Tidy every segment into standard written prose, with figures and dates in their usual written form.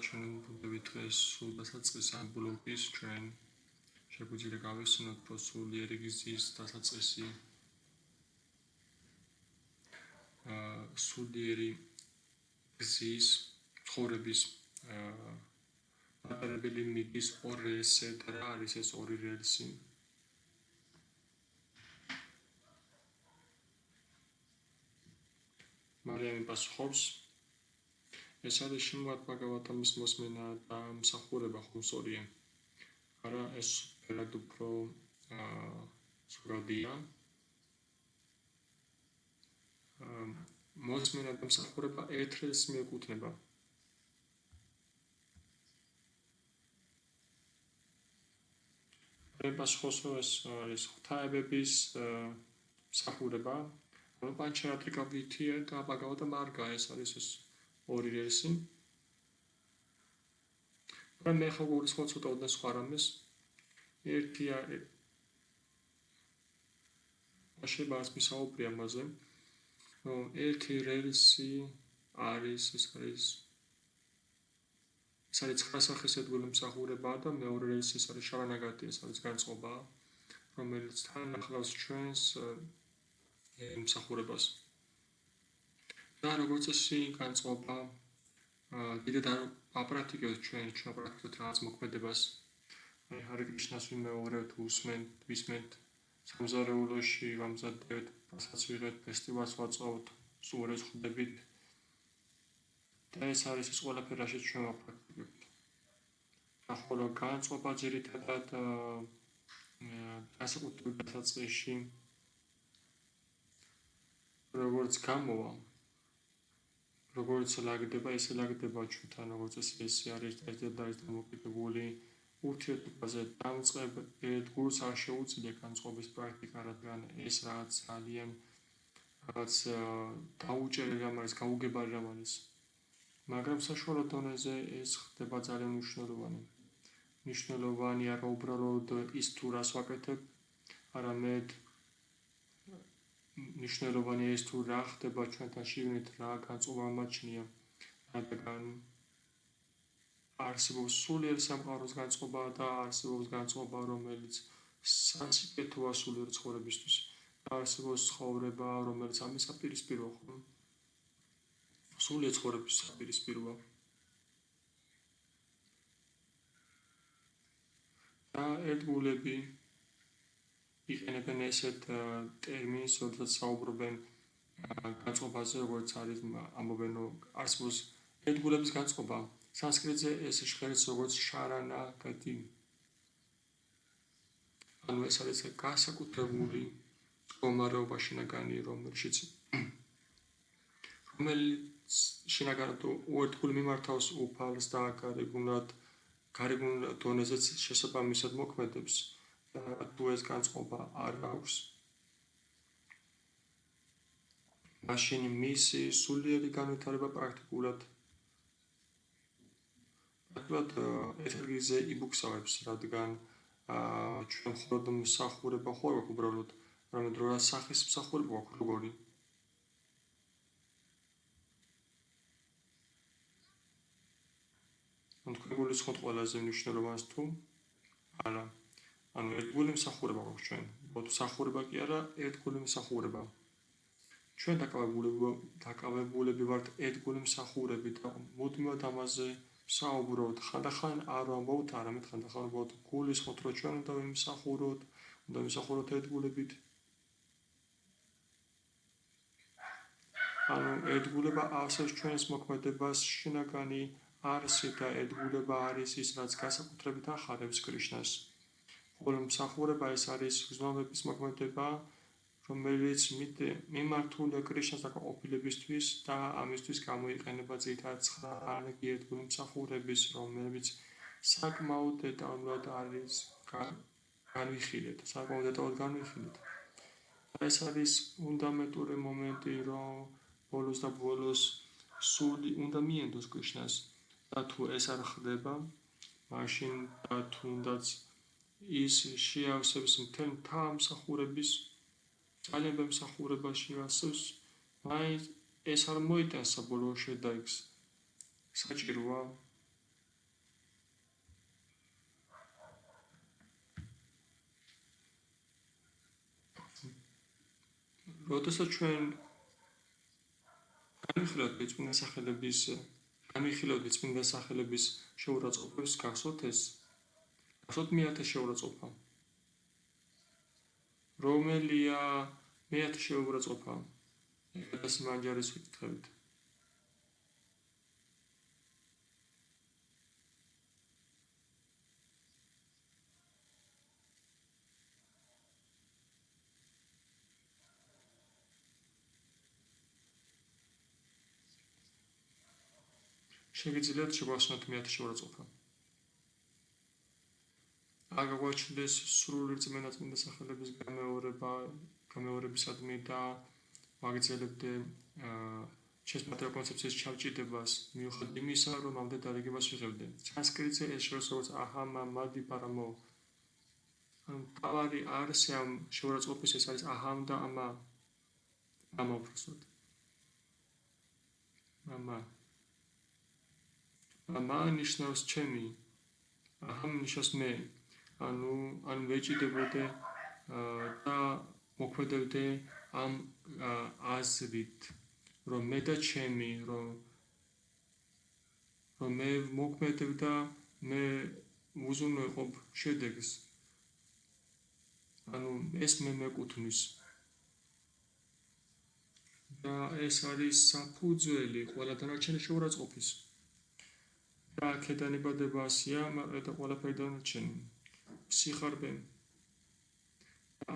ჩვენ ვუნდებით დღეს სულ დასაწყის ამ ბლოკის ჩვენ შეგვიძლია გავიხსენოთ რომ სულიერი გზის დასაწყისი სულიერი გზის ცხოვრების მატარებელი მიგის ორ რელსზე და რა არის ეს ორი რელსი მარიამი პასუხობს ეს არის შიმატ ბაგავატამის მოსმენა და მსახურება ხუმსორია არა ეს ფერად უფრო ზოგადია მოსმენა და მსახურება ერთ რელსს მიეკუთვნება პასუხობს რომ ეს არის ღვთაებების მსახურება რომ პანჩარატრიკაბითია და ბაგავატამ არ გაეს არის ეს ორი რელსი მაგრამ მე ხო გულისხმობ ცოტა ოდნავ სხვა რამეს ერთი არის შეიძლება მისაუბრია ამაზე რომ ერთი რელსი არის ეს არის 9 სახის ერთგული მსახურება და მეორე რელსი ეს არის შავანაგატი ეს არის განწყობა რომელიც თან ახლავს ჩვენს მსახურებას და როგორც წესი განწყობა დიდად არ აპრაქტიკებთ ჩვენ აპრაქტიკებთ რაღაც მოქმედებას აი ჰარე კრიშნას ვიმეორებთ ვისმენთ სამზარეულოში ვამზადებთ რასაც ვიღებთ ფესტივალს ვაწყობთ სულს ხვდებით და ეს არის ის ყველაფერი რასაც ჩვენ ვაპრაქტიკებთ ახლა განწყობა ძირითადად განსაკუთრებით დასაწყისში როგორც გამოვა როგორც ლაგდება ესე ლაგდება ჩვენთან როგორც ეს არის და ეს დამოკიდებული ურთიერთობაზე დამწყებ ერთგულს არ შეუძლია განწყობის პრაქტიკა რადგან ეს რაღაც ძალიან რაღაც დაუჭერელი რამ არის გაუგებარი რამ არის მაგრამ საშუალო დონეზე ეს ხდება ძალიან მნიშვნელოვანი არა უბრალოდ ის თუ რას ვაკეთებ არამედ მნიშვნელოვანია ის თუ რა ხდება ჩვენთან შიგნით რა განწყობა მაჩნია რადგან არსებობს სულიერ სამყაროს განწყობა და არსებობს განწყობა რომელიც სასიკეთოა სულიერ ცხოვრებისთვის და არსებობს ცხოვრება რომელიც ამის საპირისპიროა ხო სულიერ ცხოვრების საპირისპიროა და ერთგულები იყენებენ ესეთ ტერმინს, როდესაც საუბრობენ განწყობაზე, როგორც არის ამბობენ, რომ არსებობს ერთგულების განწყობა. სანსკრიტზე ეს ჟღერს როგორც შარანა გადი. ანუ ეს არის განსაკუთრებული მდგომარეობა შინაგანი, რომელიც შინაგანად ერთგული მიმართავს უფალს და გარეგნულად დონეზეც შესაბამისად მოქმედებს. თუ ეს განწყობა არ აქვს მაშინ მისი სულიერი განვითარება პრაქტიკულად ეთერგიზე იბუქსავებს რადგან ჩვენ მხოლოდ მსახურება ხო აქვს უბრალოდ რამე დრო სახის მსახურება აქვს როგორი ანუ თქვენ გულისხმობთ ყველაზე მნიშვნელოვანს თუ არა ანუ ერთგული მსახურება გვაქვს ჩვენ. ბოდო მსახურება კი არა, ერთგული მსახურება. ჩვენ დაკავებულები ვართ ერთგული მსახურებით და მუდმივად ამაზე ვსაუბრობთ. ხანდახან არ ვამბობთ, არამედ ხანდახან ვამბობთ გულისხმობთ, რომ ჩვენ უნდა ვიმსახუროთ ერთგულებით. ანუ ერთგულება ავსებს ჩვენს მოქმედებას შინაგანი არსი და ერთგულება არის ის, რაც განსაკუთრებით ახარებს კრიშნას. მსახურება ეს არის გზნობების მოქმედება, რომელიც მიმართულია კრიშნას დაკავებულებისთვის და ამისთვის გამოიყენება ძირითადად 9 ერთგული მსახურების, რომელიც საკმაოდ დეტალურად არის განვიხილეთ. ეს არის ფუნდამენტური მომენტი, რომ ბოლოს და ბოლოს სული უნდა მიენდოს კრიშნას და თუ ეს არ ხდება, მაშინ თუნდაც ის შეავსებს მთელ მსახურების ძალიან ბევრ მსახურებას შეავსებს მაინც ეს არ მოიტანს საბოლოო შედეგს საჭიროა როდესაც ჩვენ განვიხილავთ წმინდა სახელების შეურაცხყოფებს, გახსოვთ ეს? გახსოვთ მეათე შეურაცხყოფა? რომელია მეათე შეურაცხყოფა? ეს მანჯარის ვიკითხებით. შეგიძლიათ შეგვახსნათ მეათე შეურაცხყოფა. აგვაჩნდეს სრული რწმენა წმინდა სახელების გამეორებისადმი და ვაგრძელებდე შესაბამისი კონცეფციის ჩამჭიდებას მიუხედავად იმისა, რომ ამდენ დარიგებას ვიღებდე. სანსკრიტზე ეს როგორც აჰამ მადი პარამო. მთავარი არსი ამ შეურაცხყოფის ეს არის აჰამ და ამა. ამა უბრალოდ. ამა ნიშნავს ჩემი. აჰამ ნიშნავს მე. ან ვეჭიდებოდე და მოქმედებდე ამ აზრით, რომ მე და ჩემი, რომ მე მოქმედებ და მე უზრუნველყოფ შედეგს. ეს მე მეკუთვნის. და ეს არის საფუძველი ყველა დანარჩენი შეურაცხყოფის. და აქედან იბადება ასია, მაგრამ და ყველაფერი დანარჩენი. სიხარბე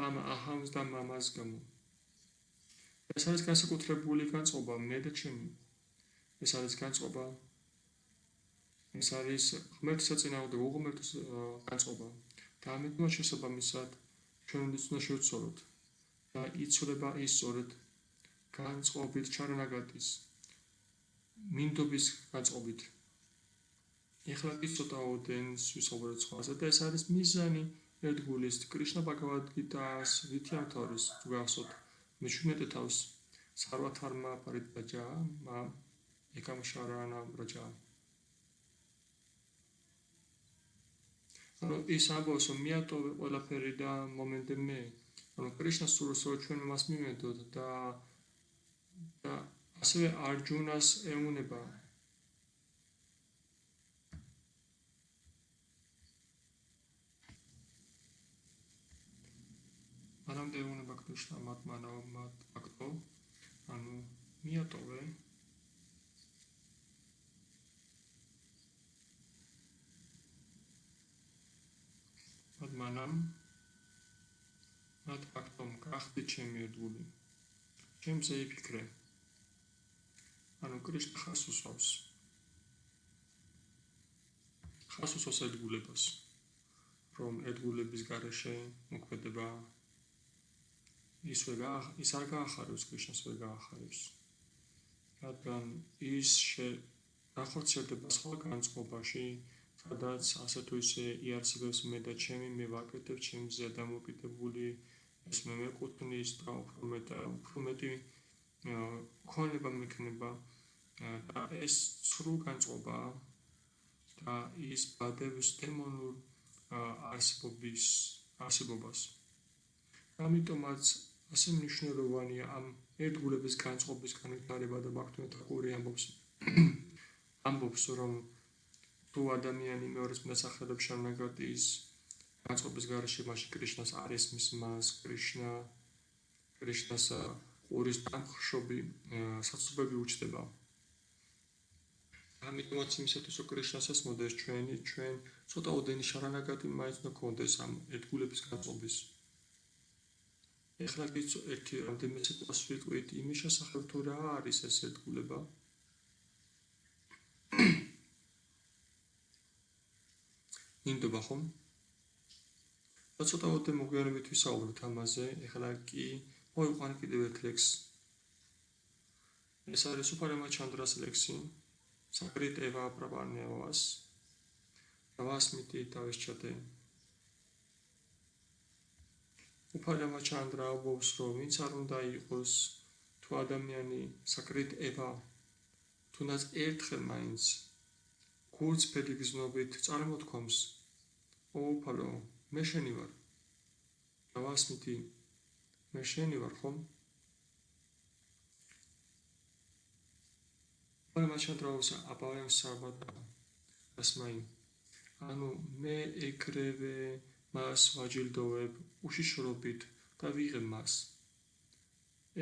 ამ აჰამს და მამას გამო. ეს არის განსაკუთრებული განწყობა მე და ჩემი. ეს არის განწყობა. ეს არის ღმერთის საწინააღმდეგო უღმერთის განწყობა. და ამიტომაც შესაბამისად ჩვენ უნდა შევცვალოთ და იცვლება ის სწორედ განწყობით ჩარანაგატის მინდობის განწყობით. ეხლა კი ცოტაოდენს ვისაუბრეთ სხვაზე და ეს არის მიზანი ერთგულის კრიშნა ბაგავად გიტას ვითიამთორის თუ გახსოვთ მე-17 თავს სარვათარმა პარიტაჯა მამ ეკამ შარანა ბრაჯა. ის ამბობს რომ მიატოვე ყველაფერი და მომენტე მე. კრიშნა სურს რომ ჩვენ მას მივედოთ და ასევე არჯუნას ეუნება. მანამდე ეუნება კრიშნა მათ აქტო, მიატოვე მათ მანამ მათ აქტომ გახდი ჩემი ერთგული. ჩემზე იფიქრე. კრიშნა ხას უსვავს. ხას უსვავს ერთგულებას, რომ ერთგულების გარეშე მოქმედება ის არ გაახარებს, კრიშნას ვერ გაახარებს. რადგან ის განხორციელდება სხვა განწყობაში, სადაც ასე თუ ისე იარსებებს მე და ჩემი, მე ვაკეთებ ჩემზე დამოკიდებული, ეს მე მეკუთვნის და უფრო მეტი ქონება მექნება და ეს ცრუ განწყობა და ის ბადებს დემონურ არსებობას. ამიტომაც ასე მნიშვნელოვანია ამ ერთგულების განწყობის განვითარება და მართლმადიდებლური კური ამბობს რომ თუ ადამიანი მეორე წმინდა სახელებს შარნაგატის განწყობის გარეშე მაშინ კრიშნას არის მის მას კრიშნას ყურის დამხშობი საცობები უჩნდება. ამიტომაც იმისათვის რომ კრიშნას ესმოდეს ჩვენ ცოტაოდენი შარანაგატი მაინც უნდა გქონდეს ამ ერთგულების განწყობის. ეხლა კი ერთი რამდენიმე სიტყვას ვიტყვით იმის შესახებ თუ რა არის ეს ერთგულება. მინდობა ხომ? და ცოტაოდენ მოგვიანებით ვისაუბროთ ამაზე. ეხლა კი მოვიყვანე კიდევ ერთ ლექსს. ეს არის უფარამა ჩანდრას ლექსი. საკრიტ ევა პრაბანევას. დავასმითი დავისჩადე. უფარამა ჩანდრა ამბობს რომ ვინც არ უნდა იყოს თუ ადამიანი საკრიტ ევა თუნდაც ერთხელ მაინც გულწრფელი გზნობით წარმოთქვამს უფალო მე შენი ვარ. დავასმითი მე შენი ვარ ხომ? მაშანდრაუს აბავენ საბადა ასმაი ანუ მე ეგრევე მას ვაჯილდოვებ უშიშრობით და ვიღებ მას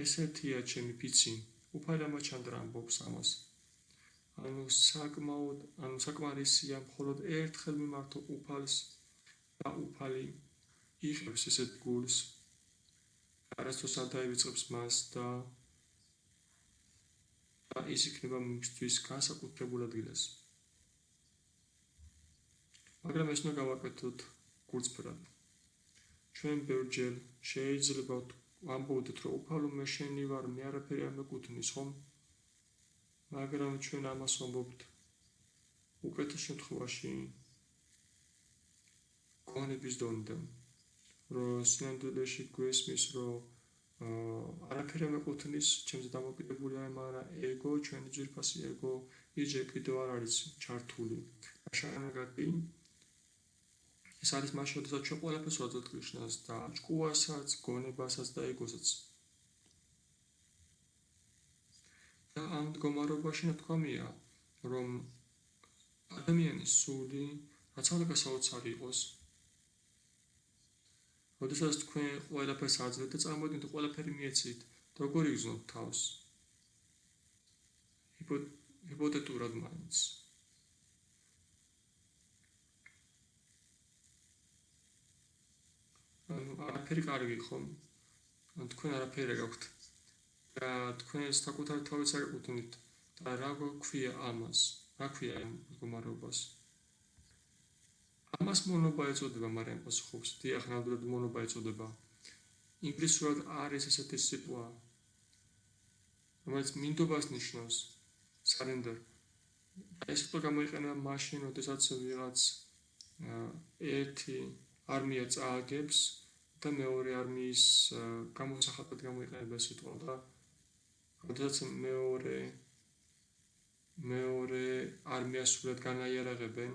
ესეთია ჩემი ფიცი უფალი მაშანდრა ამბობს ამას ანუ საკმარისია მხოლოდ ერთხელ მიმართო უფალს და უფალი იღებს ესეთ გულს არასდროს არ დაივიწყებს მას და ის იქნება მისთვის განსაკუთრებულ ადგილას მაგრამ ეს უნდა გავაკეთოთ გულწრფელად ჩვენ ბევრჯერ შეიძლება ვამბობდეთ რომ უფალო მე შენი ვარ მე არაფერი არ მეკუთვნის ხომ მაგრამ ჩვენ ამას ვამბობთ უკეთეს შემთხვევაში გონების დონიდან რომ სინამდვილეში გვესმის რომ არაფერი მეკუთვნის ჩემზე დამოკიდებულია მაგრამ ეგო ჩვენი ძვირფასი ეგო იჯე კიდევ არ არის ჩართული შანაგატი ეს არის მაშინ როდესაც ჩვენ ყველაფერს ვაძლევთ კრიშნას და ჭკუასაც გონებასაც და ეგოსაც და ამ მდგომარეობაში ნათქვამია რომ ადამიანის სული რაც უნდა გასაოცარი იყოს როდესაც თქვენ ყველაფერს აძლევთ და წარმოვიდგინეთ ყველაფერი მიეცით როგორ იგრძნობთ თავს ჰიპოთეტურად მაინც არაფერი კარგი ხომ თქვენ არაფერი გაქვთ და თქვენ საკუთარ თავის არ ეკუთვნით და რა გვქვია ამას რა ქვია ამ მდგომარეობას ამას მონობა ეწოდება მაგრამ პასუხობს დიახ ნამდვილად მონობა ეწოდება ინგლისურად არის ესეთი სიტყვა რომელიც მინდობას ნიშნავს surrender ეს სიტყვა გამოიყენება მაშინ როდესაც ვიღაც ერთი არმია წააგებს და მეორე არმიის გამოსახატად გამოიყენება ეს სიტყვა და როდესაც მეორე არმიას სულად განაიარაღებენ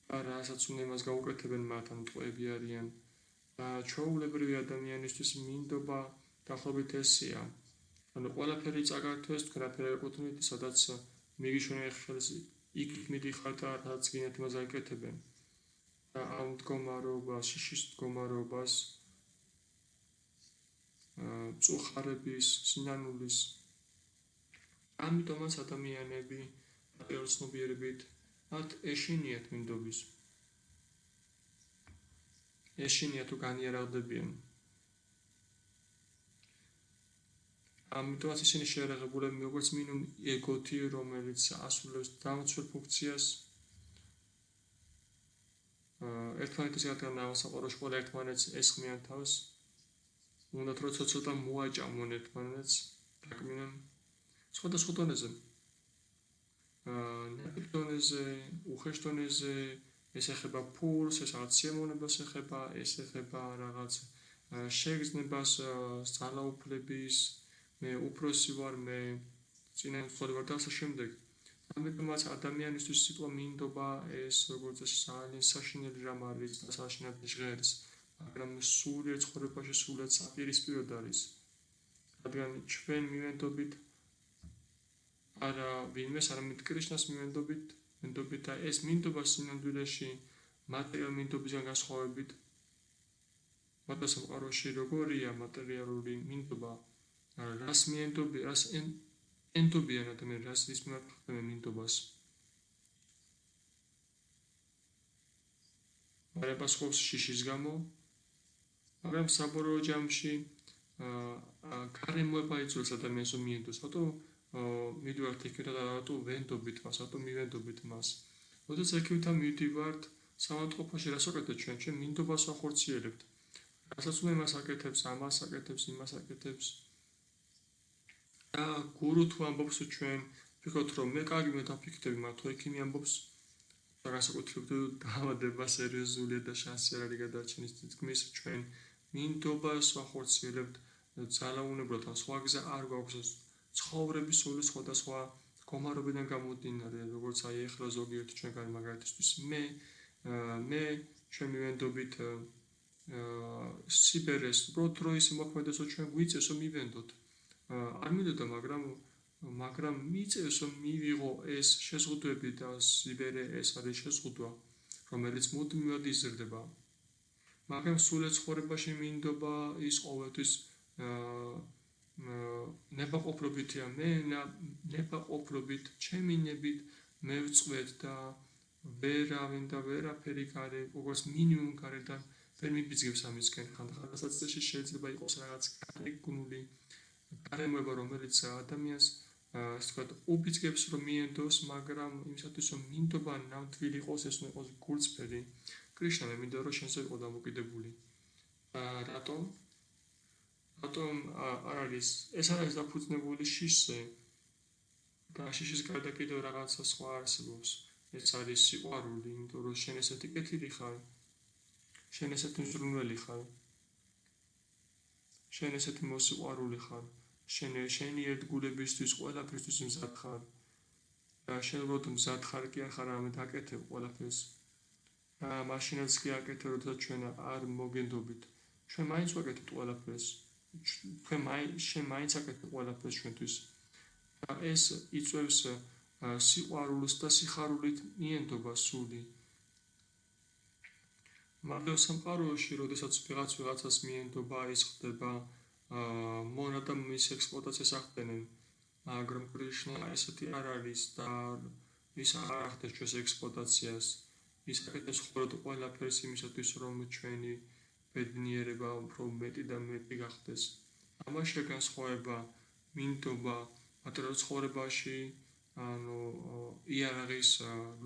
და რასაც უნდა იმას გაუკეთებენ მათ ან ტყვეები არიან და ჩვეულებრივი ადამიანისთვის მინდობა დაახლოებით ესია ანუ ყველაფერი წაგართვეს თქვენ არაფერი არ ეკუთვნით სადაც მიგიშვენ ხელს იქ მიდიხართ და რაც გინდათ იმას გაიკეთებენ და ამ მდგომარეობას შიშის მდგომარეობას წუხარების სინანულის ამიტომაც ადამიანები პერსონალობით მათ ეშინიათ მინდობის ეშინიათ თუ განიარაღდებიან ამიტომაც ისინი შეერაღებულები როგორც მინიმუმ ეგოთი რომელიც ასრულებს დამცველ ფუნქციას ერთმანეთის გარდა საყუროში ყველა ერთმანეთს ესხმიან თავს უნდათ რომ ცოტა მოაჭამონ ერთმანეთს დაკმინონ სხვადასხვა დონეზე ნაკლებად დონეზე უხეშ დონეზე ეს ეხება ფულს ეს რაღაც სიამოვნებას ეხება ეს ეხება რაღაც შეგრძნებას ძალაუფლების მე უფროსი ვარ მე წინამძღოლი ვარ და ასე შემდეგ ამიტომაც ადამიანისთვის სიტყვა მინდობა ეს როგორც ძალიან საშინელი რამ არის და საშინელი ჟღერს მაგრამ სულიერ ცხოვრებაში სულად საპირისპიროდ არის რადგან ჩვენ მივენდობით არა ვინმეს არამედ კრიშნას მივენდობით და ეს მინდობა სინამდვილეში მატერიალურ მინდობისგან განსხვავებით მაგრამ სამყაროში როგორია მატერიალური მინდობა რას მიენდობი რას ენდობიან ადამიანს რას ის მიმართ მინდობას მაგრამ პასუხობს შიშის გამო მაგრამ საბოლოო ჯამში გარემოება იწვევს ადამიანს რომ მიენდოს რატო მიდივართ იქით და რატო ვენდობით მას რატო მივენდობით მას როდესაც იქითთან მივდივართ სამავტყოფოში რას ვაკეთებთ ჩვენ მინდობას ვახორციელებთ რასაც უნდა იმას აკეთებს ამას აკეთებს იმას აკეთებს და გურუ თუ ამბობს ჩვენ ვფიქრობთ რომ მე კარგი მე დაფიქრდები მაგრამ თუ ექიმი ამბობს და განსაკუთრებით დაავადება სერიოზულია და შანსი არ არის გადარჩენის თითქმის ჩვენ მინდობას ვახორციელებთ ძალაუნებრივად ან სხვა გზა არ გვაქვს ცხოვრების სული სხვადასხვა მდგომარეობიდან გამომდინარე როგორც აი ეხლა ზოგიერთი ჩვენგანი მაგალითისთვის მე ჩვენ მივენდობით სიბერეს უბრალოდ რო ისე მოქმედებს რომ ჩვენ გვიწევს რომ მივენდოთ არ მინდოდა მაგრამ მაგრამ მიწევს რომ მივიღო ეს შეზღუდვები და სიბერე ეს არის შეზღუდვა, რომელიც მუდმივად იზრდება. მაგრამ სულ ცხოვრებაში მინდობა ის ყოველთვის ნებაყოფლობითია, მე ნებაყოფლობით, ჩემი ნებით მე ვწვეთ და ვერავინ და ვერაფერი გარე, როგორც მინიმუმ გარედან ვერ მიბიძგებს ამისკენ. ხანდახანაც შეიძლება იყოს რაღაც გარეგნული გარემოება, რომელიც ადამიანს ასე ვთქვათ, უბიძგებს რომ მიენდოს, მაგრამ იმისათვის რომ მინდობა ნამდვილი იყოს, ეს უნდა იყოს გულწრფელი. კრიშნა, მე მინდა რომ შენზე იყო დამოკიდებული. რატომ? რატომ არ არის ეს არის დაფუძნებული შიშზე და შიშის გარდა კიდევ რაღაცა სხვა არსებობს. ეს არის სიყვარული, იმიტომ რომ შენ ესეთი კეთილი ხარ, შენ ესეთი მზრუნველი ხარ, შენ ესეთი მოსიყვარული ხარ, შენი ერთგულებისთვის ყველაფერთვის მზად ხარ და შენ როდ მზად ხარ კი ახარ ამით აკეთებ ყველაფერს. მაშინაც კი აკეთებ, როდესაც ჩვენ არ მოგენდობით. ჩვენ მაინც ვაკეთებთ ყველაფერს. შენ მაინც აკეთებ ყველაფერს ჩვენთვის. ეს იწვევს სიყვარულს და სიხარულით მიენდობას სული. მაგრამ სამყაროში, როდესაც ვიღაცას მიენდობა, ის ხდება მონა და მის ექსპლუატაციას ახდენენ. მაგრამ კრიშნა ესეთი არ არის და ის არ ახდენს ჩვენს ექსპლუატაციას. ის აკეთებს მხოლოდ ყველაფერს იმისათვის, რომ ჩვენი ბედნიერება უფრო მეტი და მეტი გახდეს. ამაშია განსხვავება მინდობა მატერიალურ ცხოვრებაში, ანუ იარაღის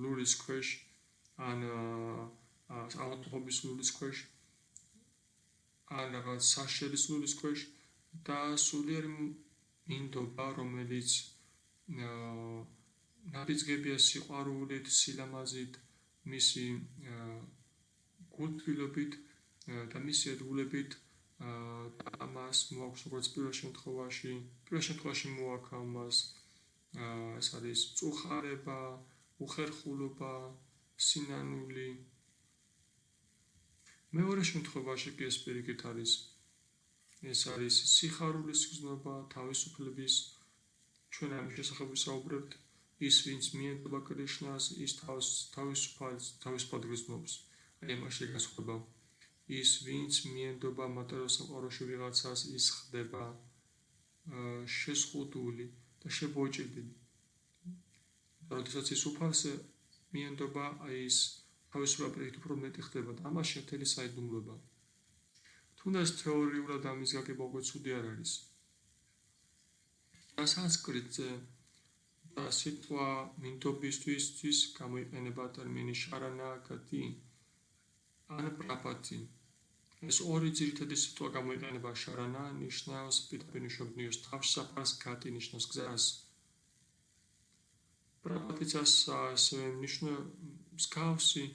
ლულის ქვეშ, ან ავადმყოფობის ლულის ქვეშ, ან რაღაც საშელის ლულის ქვეშ და სულიერი მინდობა, რომელიც ნაბიჯებია სიყვარულით, სილამაზით, მისი გულთბილობით და მისი ერთგულებით და ამას მოაქვს როგორც პირველ შემთხვევაში მოაქვს ამას ეს არის წუხარება, უხერხულობა, სინანული. მეორე შემთხვევაში კი ეს პირიქით არის. ეს არის სიხარულის გზნობა, თავისუფლების, ჩვენ ამის შესახებ ვისაუბრებთ. ის ვინც მიენდობა კრიშნას, ის თავისუფლად გრძნობს. იმაში განსხვავება. ის ვინც მიენდობა მატერიალურ სამყაროში ვიღაცას, ის ხდება შეზღუდული და შებოჭდილი. როდესაც ის უფალს მიენდობა, ის თავისუფლად უფრო მეტი ხდება და ამაში მთელი საიდუმლოება. თუნდაც თეორიულად ამის გაგება უკვე ცუდი არ არის. სანსკრიტზე სიტყვა მინდობისთვის გამოიყენება ტერმინი შარანაგატი ან პრაპატი. ეს ორი ძირითადი სიტყვა გამოიყენება. შარანა ნიშნავს პირდაპირ ნიშნავს თავშესაფარს, გატი ნიშნავს გზას. პრაპატიცას ასევე მსგავსი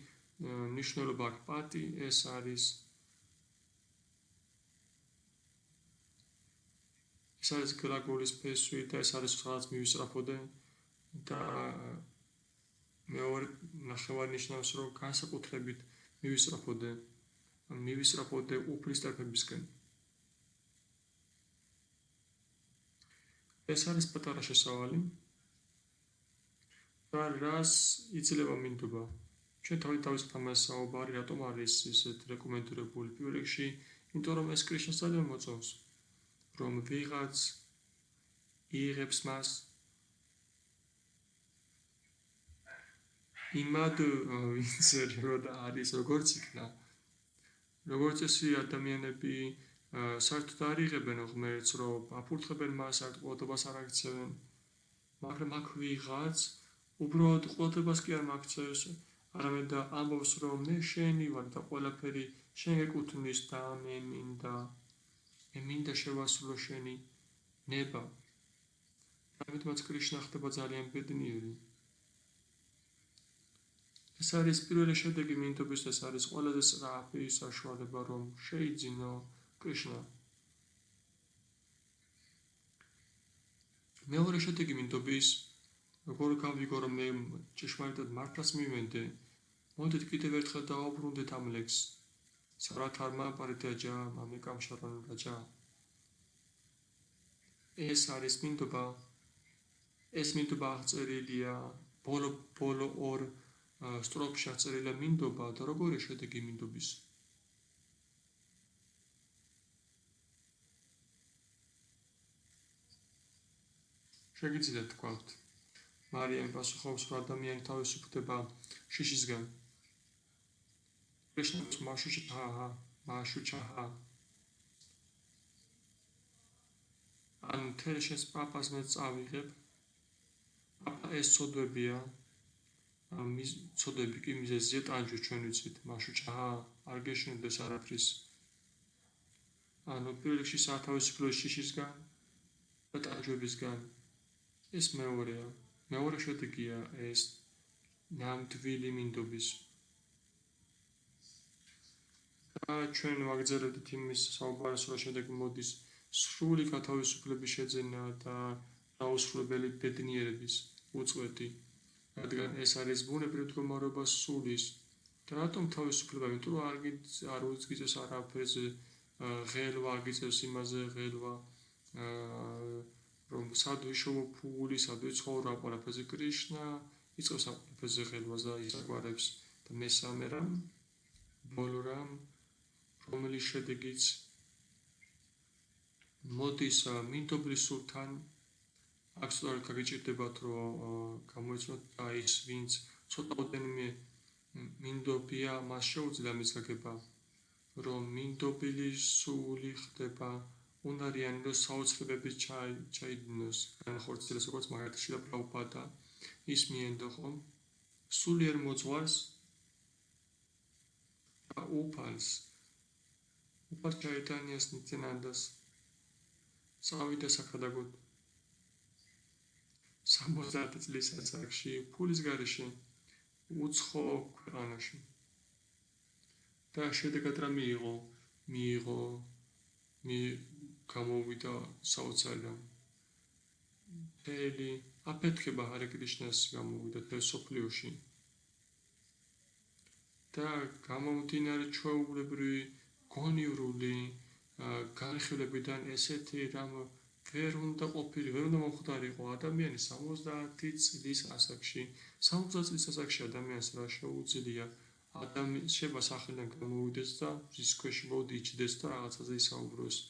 ნიშნულობა აქვს პატი, ეს არის გლაგოლის ფესვი და ეს არის რაღაც მივისწრაფოდე და მეორე ნახევარი ნიშნავს რომ განსაკუთრებით მივისწრაფოდე უფლის წერფებისკენ. ეს არის პატარა შესავალი და რას იძლევა მინდობა. ჩვენ თავის ამას საუბარი რატომ არის ისეთ რეკომენდირებული პირველ რიგში, იმიტომ რომ ეს კრიშნას ძალიან მოწონს. რომ ვიღაც იღებს მას იმად ვინც როდ არის როგორც იქნა. როგორც ესე ადამიანები საერთოდ არ იღებენ ღმერთს, რომ აფურთხებენ მას, საერთოდ ყურადღებას არ აქცევენ. მაგრამ აქ ვიღაც უბრალოდ ყურადღებას კი არ მაქცევს, არამედ ამბობს, რომ მე შენი ვარ და ყველაფერი შენ გეკუთვნის და მე მინდა შევასრულო შენი ნება. ამიტომაც კრიშნა ხდება ძალიან ბედნიერი. ეს არის პირველი შედეგი მინდობის, ეს არის ყველაზე სწრაფი საშუალება, რომ შეიძინო კრიშნა. მეორე შედეგი მინდობის, როგორ გავიგო, რომ მე ჭეშმარიტად მართლაც მივენდე, მოდით კიდევ ერთხელ დავუბრუნდეთ ამ ლექსს. სარათარმა პარიტაჯა მამიკამ შარანურაჯა. ეს არის მინდობა, ეს მინდობა აღწერილია ბოლო ორ სტროფში აღწერილია მინდობა და როგორია შედეგი მინდობის. შეგიძლიათ თქვათ. მარიამ პასუხობს, რომ ადამიანი თავისუფლდება შიშისგან. კრიშნას მაშუჩაჰა. ან მთელ შენს პაპას მე წავიღებ. პაპა ეს ცოდვებია. მის ცოდვები კი მიზეზია ტანჯვი ჩვენ ვიცით. მაშუჩაჰა არ გეშინოდეს არაფრის. ანუ პირველ რიგში სათავისუფლოს შიშისგან და ტანჯვებისგან. ეს მეორეა. მეორე შედეგია ეს ნამდვილი მინდობის. და ჩვენ ვაგრძელებდით იმის საუბარს, რომ შედეგი მოდის სრული გათავისუფლების შეძენა და დაუსრულებელი ბედნიერების უწყვეტი. რადგან ეს არის ბუნებრივი მდგომარეობა სულის. და რატომ თავისუფლება? იმიტომ რომ არ უძგიწევს არაფერზე ღელვა, არ გიწევს იმაზე ღელვა, რომ სად ვიშოვო ფული, სად ვიცხოვრო, ყველაფერზე კრიშნა, იწყებს ყველაფერზე ღელვას და ისაგვარებს. და მესამე რამ, ბოლო რამ, რომელიც შედეგიც მოდის მინდობლის სულთან, აქ სწორედ გაგიჭირდებათ, რომ გამოიცნოთ და ის, ვინც ცოტაოდენიმე მინდობია, მას შეუძლია მის გაგება, რომ მინდობილი სული ხდება უნარიანი, რომ საოცრებების ჩაიდინოს, განახორციელოს, როგორც მაგალითად შილა პრაბჰუპადა, ის მიენდო ხომ სულიერ მოძღვარს და უფალს ჩაიტანიას ნიცენანდას წავიდა საქადაგოდ 70 წლის ასაკში ფულის გარეშე უცხო ქვეყანაში და შედეგად რა მიიღო გამოვიდა საოცარი მთელი აფეთქება ჰარე კრიშნას გამოვიდა მთელ სოფლიოში და გამომდინარე ჩვეულებრივი გონივრული განხილებიდან ესეთი რამ ვერ უნდა მომხდარიყო ადამიანი 70 წლის ასაკში 70 წლის ასაკში ადამიანს რა შეუძლია შეება სახელიდან გამოვიდეს და მის ქვეშ მოდიჭდეს და რაღაცაზე ისაუბროს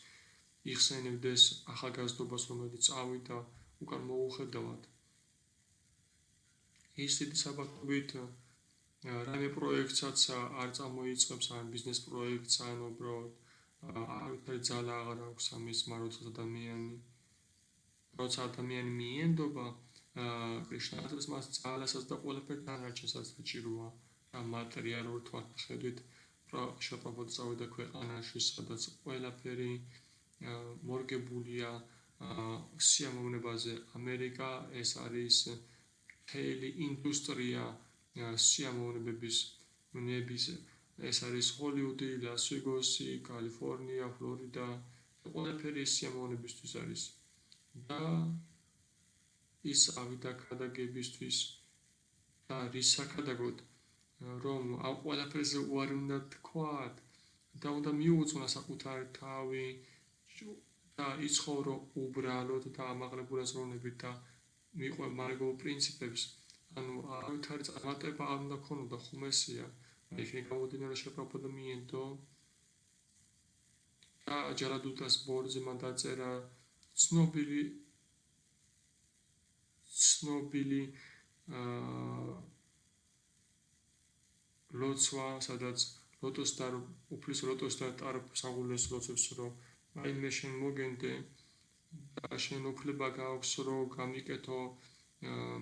იხსენებდეს ახალგაზრდობას რომელიც წავიდა უკან მოუხედავად ის დიდი საბათობით რამე პროექტსაც არ წამოიწყებს ან ბიზნეს პროექტს ან უბრალოდ არავითარი ძალა აღარ აქვს ამის მაროცხად ადამიანი როცა ადამიანი მიენდობა კრიშნას მას ძალასაც და ყველაფერ დანარჩენსაც საჭიროა მატერიალურ თვალსაჩინით შოპრობოდ წავიდა ქვეყანაში სადაც ყველაფერი მორგებულია სიამოვნებაზე ამერიკა ეს არის მთელი ინდუსტრია სიამოვნებების ნების ეს არის ჰოლივუდი, ლას-ვეგასი, კალიფორნია, ფლორიდა ყველაფერი სიამოვნებისთვის არის და ის ავიდა ქადაგებისთვის და რის საქადაგოდ რომ ამ ყველაფერზე უარი უნდა თქვათ და უნდა მიუძღვნა საკუთარი თავი და იცხოვრო უბრალოდ და ამაღლებულ აზროვნებით და მიყვება მარგულ პრინციპებს ანუ არავითარი წარმატება არ უნდა ქონოდა ხუმესია იქნებ გამოდიները შეპროპოდა მიენდო და ჯარადუტას ბორზე მან დაწერა ცნობილი ლოცვა სადაც ლოტოსტარ უფლის ლოტოსტარ ტარფს აგულეს ლოცვებს რომ აი მე შენ მოგენდე და შენ უფლება გაქვს რომ გამიკეთო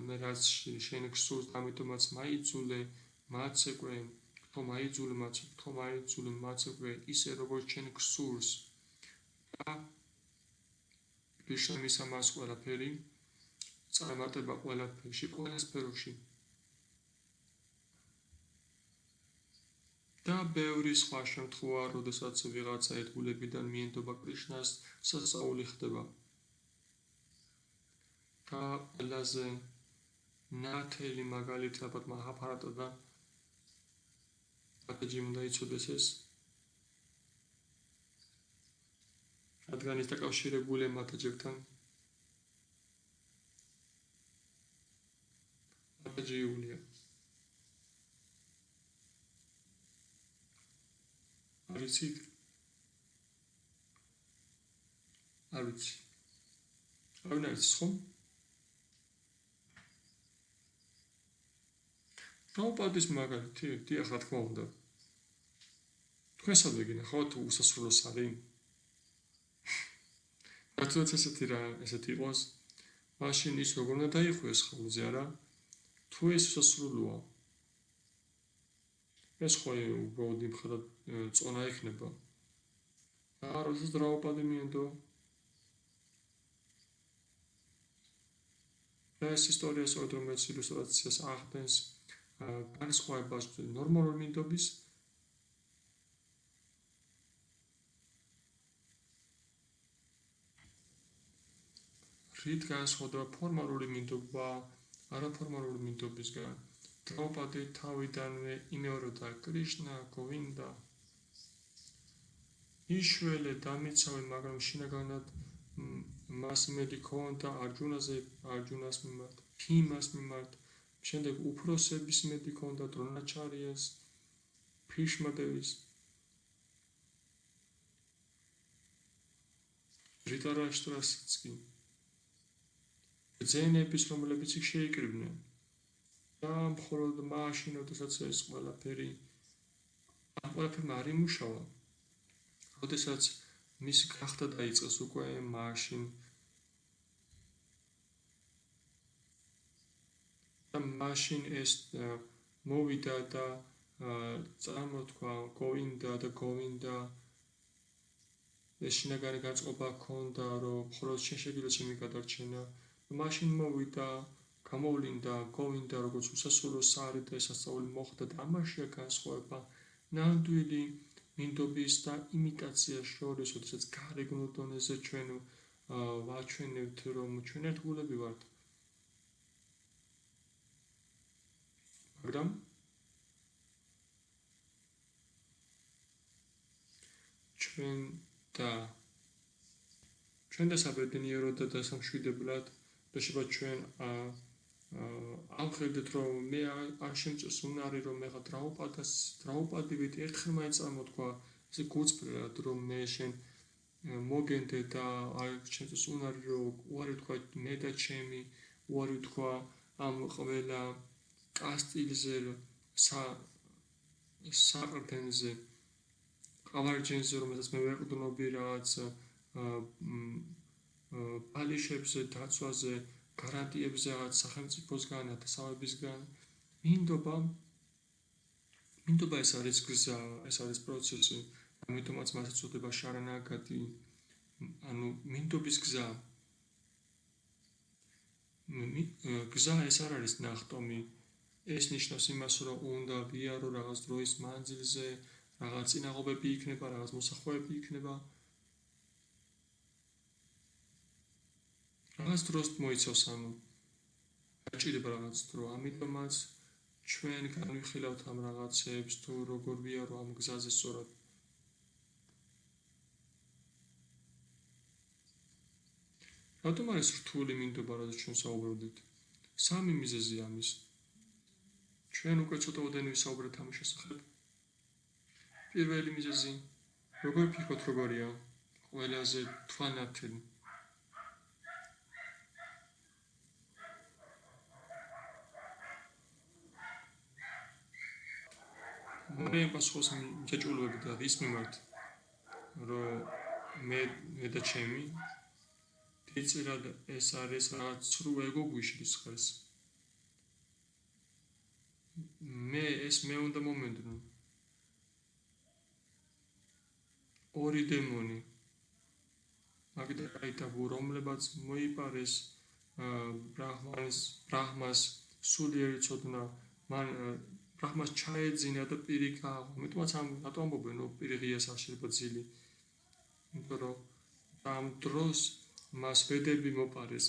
მე რაც შენ გსურს ამიტომაც მაიძულე მაცეკვე თომაიძულე მაცეკვე ისე როგორც შენ გსურს და კრიშნას ამას ყველაფერი წარმატება ყველაფერში ყველა სფეროში და ბევრი სხვა შემთხვევა როდესაც ვიღაცა ერთგულებიდან მიენდობა კრიშნას სასწაული ხდება და ყველაზე ნათელი მაგალითი ალბათ მაჰაბჰარატა და მათაჯი უნდა იცოდეს ეს რადგან ის დაკავშირებულია მათაჯებთან გაიქცით? არ ვიცი. არავინ არ იცის ხომ? პრაბჰუპადის მაგალითი, დიახ, რა თქმა უნდა. თქვენსადმე გინახავთ უსასრულო სარი? რატოც ესეთი იყოს? მაშინ ის როგორ უნდა დაიხუეს ხმზე, არა? თუ ეს უსასრულოა. ეს ხო უბრალოდ იმხელად წონა იქნება. როდესაც პრაბჰუპადი მიენდო ეს ისტორია სწორედ რომელიც ილუსტრაციას ახდენს განსხვავებას ნორმალური მინდობის რით განსხვავდება ფორმალური მინდობა არაფორმალური მინდობისგან. პრაბჰუპადი თავიდანვე იმეორებდა კრიშნა, გოვინდა. იშველე დამიცავი, მაგრამ შინაგანად მას იმედი ჰქონდა არჯუნას მიმართ, ბჰიმას მიმართ, შემდეგ უფროსების იმედი ჰქონდა დრონაჩარიას, ბჰიშმადევის. დრიტარაშტრასაც კი. ბრძენების, რომლებიც იქ შეიკრიბნენ. და მხოლოდ მაშინ, როდესაც ეს ყველაფერი არ იმუშავა, როდესაც მისი გახდა დაიწყეს უკვე მაშინ და მაშინ ეს მოვიდა და წარმოთქვა გოვინდა ეს შინაგანი გაწყობა ჰქონდა, რომ მხოლოდ შენ შეგვიძლია ჩემი გადარჩენა. მაშინ მოვიდა გამოვლინდა გოვინდა როგორც უსასრულო სარი და ეს ასწავლი მოხდა და ამაშია განსხვავება ნამდვილი მინდობის და იმიტაციას შორის, როდესაც გარეგნულ დონეზე ჩვენ ვაჩვენებთ, რომ ჩვენ ერთგულები ვართ. მაგრამ ჩვენ და საბედნიეროდ და დასამშვიდებლად და შეიძლება ჩვენ ამხედეთ, რომ მე არ შემწეს უნარი, რომ მე ხარ დრაუპადივით ერთხელ მაინც წარმოთქვა ესე გუწბრად, რომ მე შენ მოგენდე და არ შემწეს უნარი, რომ უარი თქვა მე და ჩემი, უარი თქვა ამ ყველა კასტილზე, საყრდენზე, ყავარჯენზე, რომელსაც მე ვეყრდნობი რაღაც პალიშებზე, დაცვაზე, გარანტიებზე რაღაც სახელმწიფოსგან, ათასავებისგან. მინდობა ეს არის გზა, ეს არის პროცესი, ამიტომაც მას ეწოდება შარანაგატი, ანუ მინდობის გზა. გზა ეს არ არის ნახტომი. ეს ნიშნავს იმას, რომ უნდა ვიარო რაღაც დროის მანძილზე, რაღაც წინაღობები იქნება, რაღაც მოსახვეები იქნება. რაღაც დროს მოიცავს, ანუ გაჭირდება რაღაც დრო, ამიტომაც ჩვენ განვიხილავთ ამ რაღაცებს, თუ როგორ ვიარო ამ გზაზე სწორად. რატომ არის რთული მინდობა, როდესაც ჩვენ საუბრობთ? სამი მიზეზი ამის. ჩვენ უკვე ცოტაოდენ ვისაუბრეთ ამის შესახებ. პირველი მიზეზი, როგორ ვფიქრობთ, როგორია? ყველაზე თვალნათელი. მე პასუხს მიჭულვები და ის მიმართ, რომ მე და ჩემი დიდწილად ეს არის რაღაც ცრუ ეგო გვიშლის ხეს. მე უნდა მომენდრო. ორი დემონი. მაგდა აიტაბუ, რომლებაც მოიპარეს ბრაჰმას სულიერი ცოდნა, მან ბრაჰმას ჩაეძინა და პირი გააღო. მეტყვაც რატო ამბობენ, რომ პირი ღიას არ შეიძლება ძილი? იმიტომ რომ ამ დროს მას ვედები მოპარეს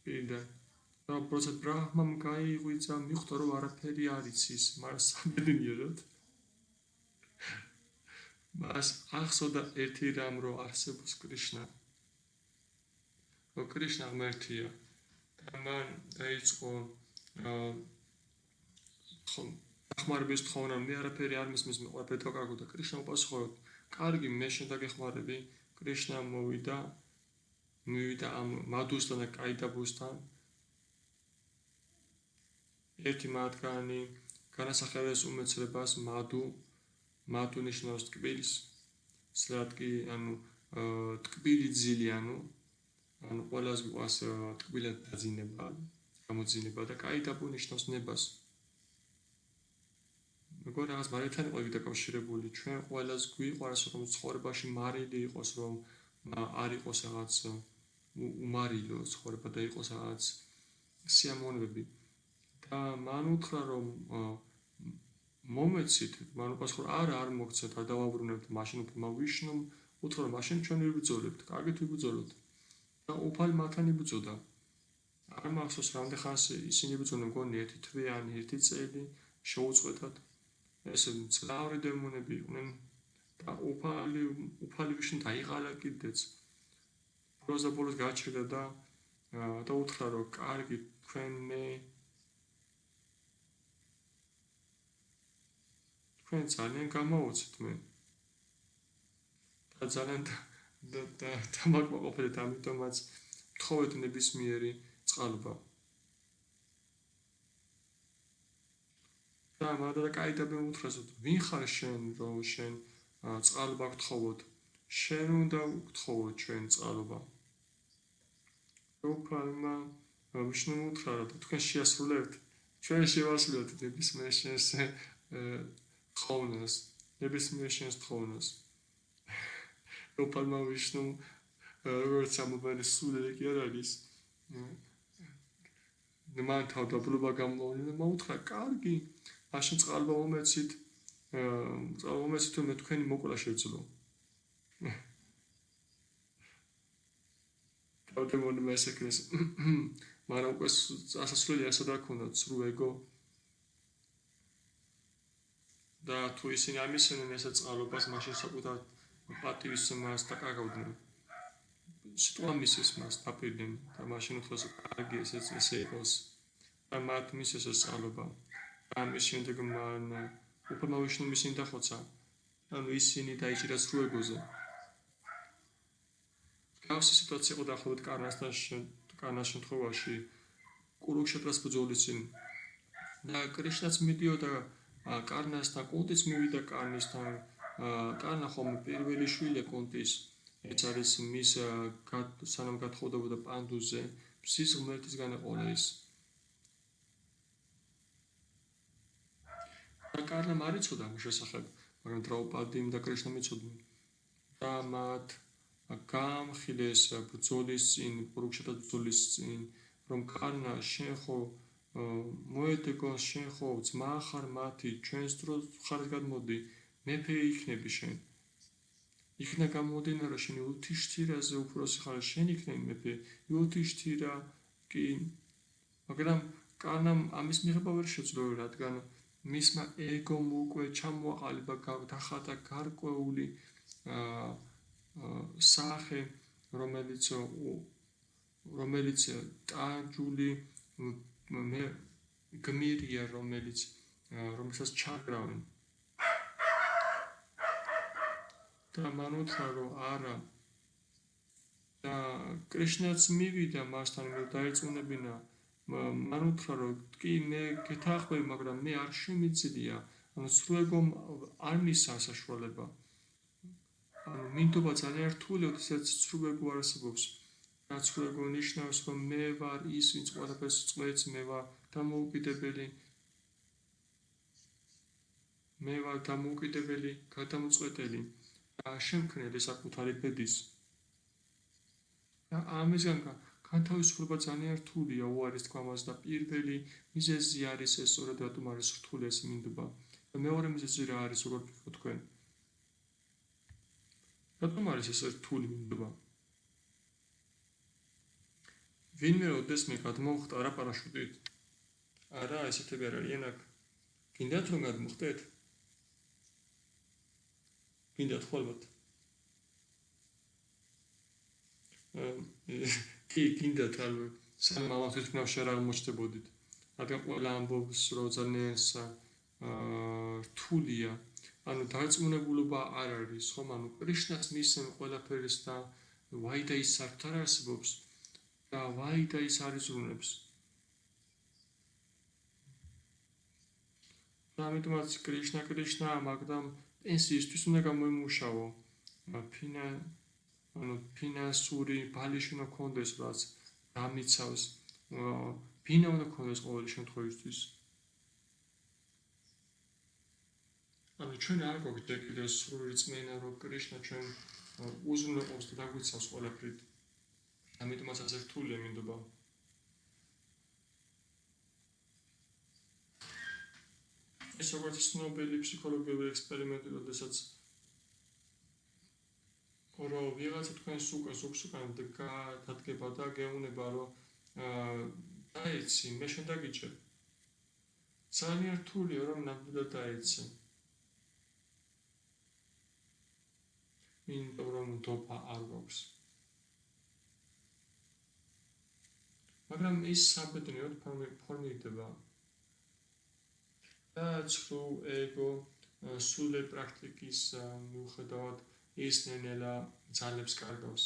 პირიდან. და პროცესად ბრაჰმამ გაიღვიძა, მიხვდა, რომ არაფერი არ იცის, მაგრამ საბედნიეროდ მას ახსოვდა ერთი რამ, რომ არსებობს კრიშნა. რომ კრიშნა ღმერთია. და მან დაიწყო დახმარების თხოვნა, მე არაფერი არ მისმის, მე ყველაფერი დაკარგო და კრიშნა უპასუხოთ, კარგი, მე შენ დაგეხმარები. კრიშნა მივიდა ამ მადუსთან და კაიდაბუსთან. ერთი მათგანი განასახიერებს უმეცრებას მადუ ნიშნავს ტკბილის. სლად კი ტკბილი ძილი ყველას გვყავს ტკბილად დაძინება, გამოძინება და კაიდაბუ ნიშნავს ნებას. მეგონა რაღაც მარილთან იყო დაკავშირებული. ჩვენ ყველას გვიყვარს რომ ცხოვრებაში მარილი იყოს, რომ არ იყოს რაღაც უმარილო ცხოვრება და იყოს რაღაც სიამოვნებები. და მან უთხრა რომ მომეცით, მან უყვას რომ არ მოგცეთ, არ დავაბრუნებთ, მაშინ უფრო მოვიშნო, უთხრა რომ მაშინ ჩვენ ვიბრძოლებთ, კარგით ვიბრძოლოთ. და უფალი მათთან იბრძოდა. არ მახსოვს რამდენი ხანს ისინი იბრძოდნენ, მგონი ერთი თვე ან ერთი წელი შეუწყვეტად. ეს მძლავრი დემონები იყვნენ და უფალი ვიშნი დაიღალა კიდეც. ბოლოს გაჩერდა და უთხრა რომ კარგი თქვენ ძალიან გამოვოცეთ მე. და ძალიან დამაკმაყოფილეთ, ამიტომაც თხოვეთ ნებისმიერი წყალობა. და მანდა კაიდაბემ უთხრას, ვინ ხარ შენ, რომ შენ წყალობა გთხოვოთ? შენ უნდა გთხოვოთ ჩვენ წყალობა. უფალმა ვიშნუმ უთხრა, რომ თქვენ შეასრულებთ, ჩვენ შევასრულებთ ნებისმიერ შენს თხოვნას, ნებისმიერ შენს თხოვნას. უფალმა ვიშნუმ როგორც ამობარი სულელი კი არ არის. მან თავდაბრუნება გამოვლინდა და მოუთხრა, კარგი, მაშინ წყალობა მომეცით, რომ მე თქვენი მოკლა შევძლო. თავდემონმა ესეკნეს, მაგრამ უკვე ასასვლელი ასად არ ქონდათ სრულ ეგო. და თუ ისინი ამისენენ ესა წყალობას, მაშინ საკუთარ პატივისცემას დაკარგავდნენ. სიტყვა მისის მას დაპირდნენ და მაშინ უთხრას, კარგი ესე იყოს. და მათ მისეს ეს წყალობა. ამის შემდეგ მან უფალმა ვიშნუმ ისინი დახოცა. ისინი დაიჭირა სრულ ეგოზე. გავსი სიტუაცია იყო დაახლოებით კარნას შემთხვევაში კურუქშეტრას ბრძოლის წინ. და კრიშნაც მიდიოდა კარნასთან, კუნტიც მივიდა კარნისთან. კარნა ხომ პირველი შვილი კუნტის. ეს არის მის სანამ გათხოვდებოდა პანდუზე, მზის ღმერთისგან ეყოლა ის. და კარნამ არ იცოდა ამ შესახებ, მაგრამ დრაუპადიმ და კრიშნამ იცოდნენ. და მათ გამხილეს ბრძოლის წინ, კურუქშეტრას ბრძოლის წინ, რომ კარნა შენ ხო მოედეგონ, შენ ხო ძმა ხარ მათი, ჩვენს დროს ხარ გადმოდი, მეფე იქნები შენ. იქნა გამოდენა რომ შენ უთიშთირაზე უფროსი ხარ, შენ იქნები მეფე, უთიშთირა კი, მაგრამ კარნამ ამის მიღება ვერ შეძლო, რადგან მისმა ეგომ უკვე ჩამოაყალიბა დახატა გარკვეული სახე, რომელიც ტანჯული გმირია, რომელსაც ჩაგრავენ. და მან უთხრა, რომ არა. და კრიშნაც მივიდა მასთან, დაერწმუნებინა. მან უთხრა, რომ კი მე გეთანხმები, მაგრამ მე არ შემიძლია, სრულ ეგომ არ მისცა საშუალება. მინდობა ძალიან რთულია, როდესაც სრულ ეგო არ არსებობს. და სრულ ეგო ნიშნავს, რომ მე ვარ ის, ვინც ყველაფერს წყვეტს, მე ვარ დამოუკიდებელი, გადამოწყვეტელი და შემქმნელი საკუთარი ბედის. და ამისგან განთავისუფლება ძალიან რთულია, უარის თქვა მას და პირველი მიზეზი არის ეს, სწორედ რატომ არის რთული ეს მინდობა. და მეორე მიზეზი რა არის, როგორ ვფიქრობთ თქვენ? რატომ არის ეს რთული მინდობა? ვინმე როდეს მე გადმოვხდა არა პარაშუტით? არა, ესეთები არ არიან აქ. გინდათ რომ გადმოხდეთ? გინდათ ხოლმე? კი, გინდათ ალბათ. სამ მამას თვითმფრინავში არ აღმოჩნდებოდით. რადგან ყველა ამბობს, რომ ძალიან რთულია, ანუ დარწმუნებულობა არ არის, ხომ? ანუ კრიშნას მისცემ ყველაფერს და ვაიდა ის საერთოდ არ არსებობს და ვაიდა ის არ იზრუნებს. ამიტომაც კრიშნა, მაგრამ პენსიისთვის უნდა გამოიმუშაო. ფინანსური ბალიში უნდა გქონდეს, რაც დამიცავს. ბინა უნდა გქონდეს ყოველი შემთხვევისთვის. ანუ ჩვენ არ გვაქვს კიდევ სრული რწმენა, რომ კრიშნა ჩვენ უზრუნველყოფს და დაგვიცავს ყველაფრით. ამიტომაც ასე რთულია მინდობა. ეს როგორც ცნობილი ფსიქოლოგიური ექსპერიმენტი, როდესაც რომ ვიღაცა თქვენს უკან დადგება და გეუბნება, რომ დაეცი, მე შენ დაგიჭერ. ძალიან რთულია, რომ ნამდვილად დაეცე. იმიტომ რომ დობა არ გვაქვს. მაგრამ ის საბედნიეროდ ფორმირდება. და ცრუ ეგო სულე პრაქტიკის მიუხედავად ის ნენელა ძალებს კარგავს.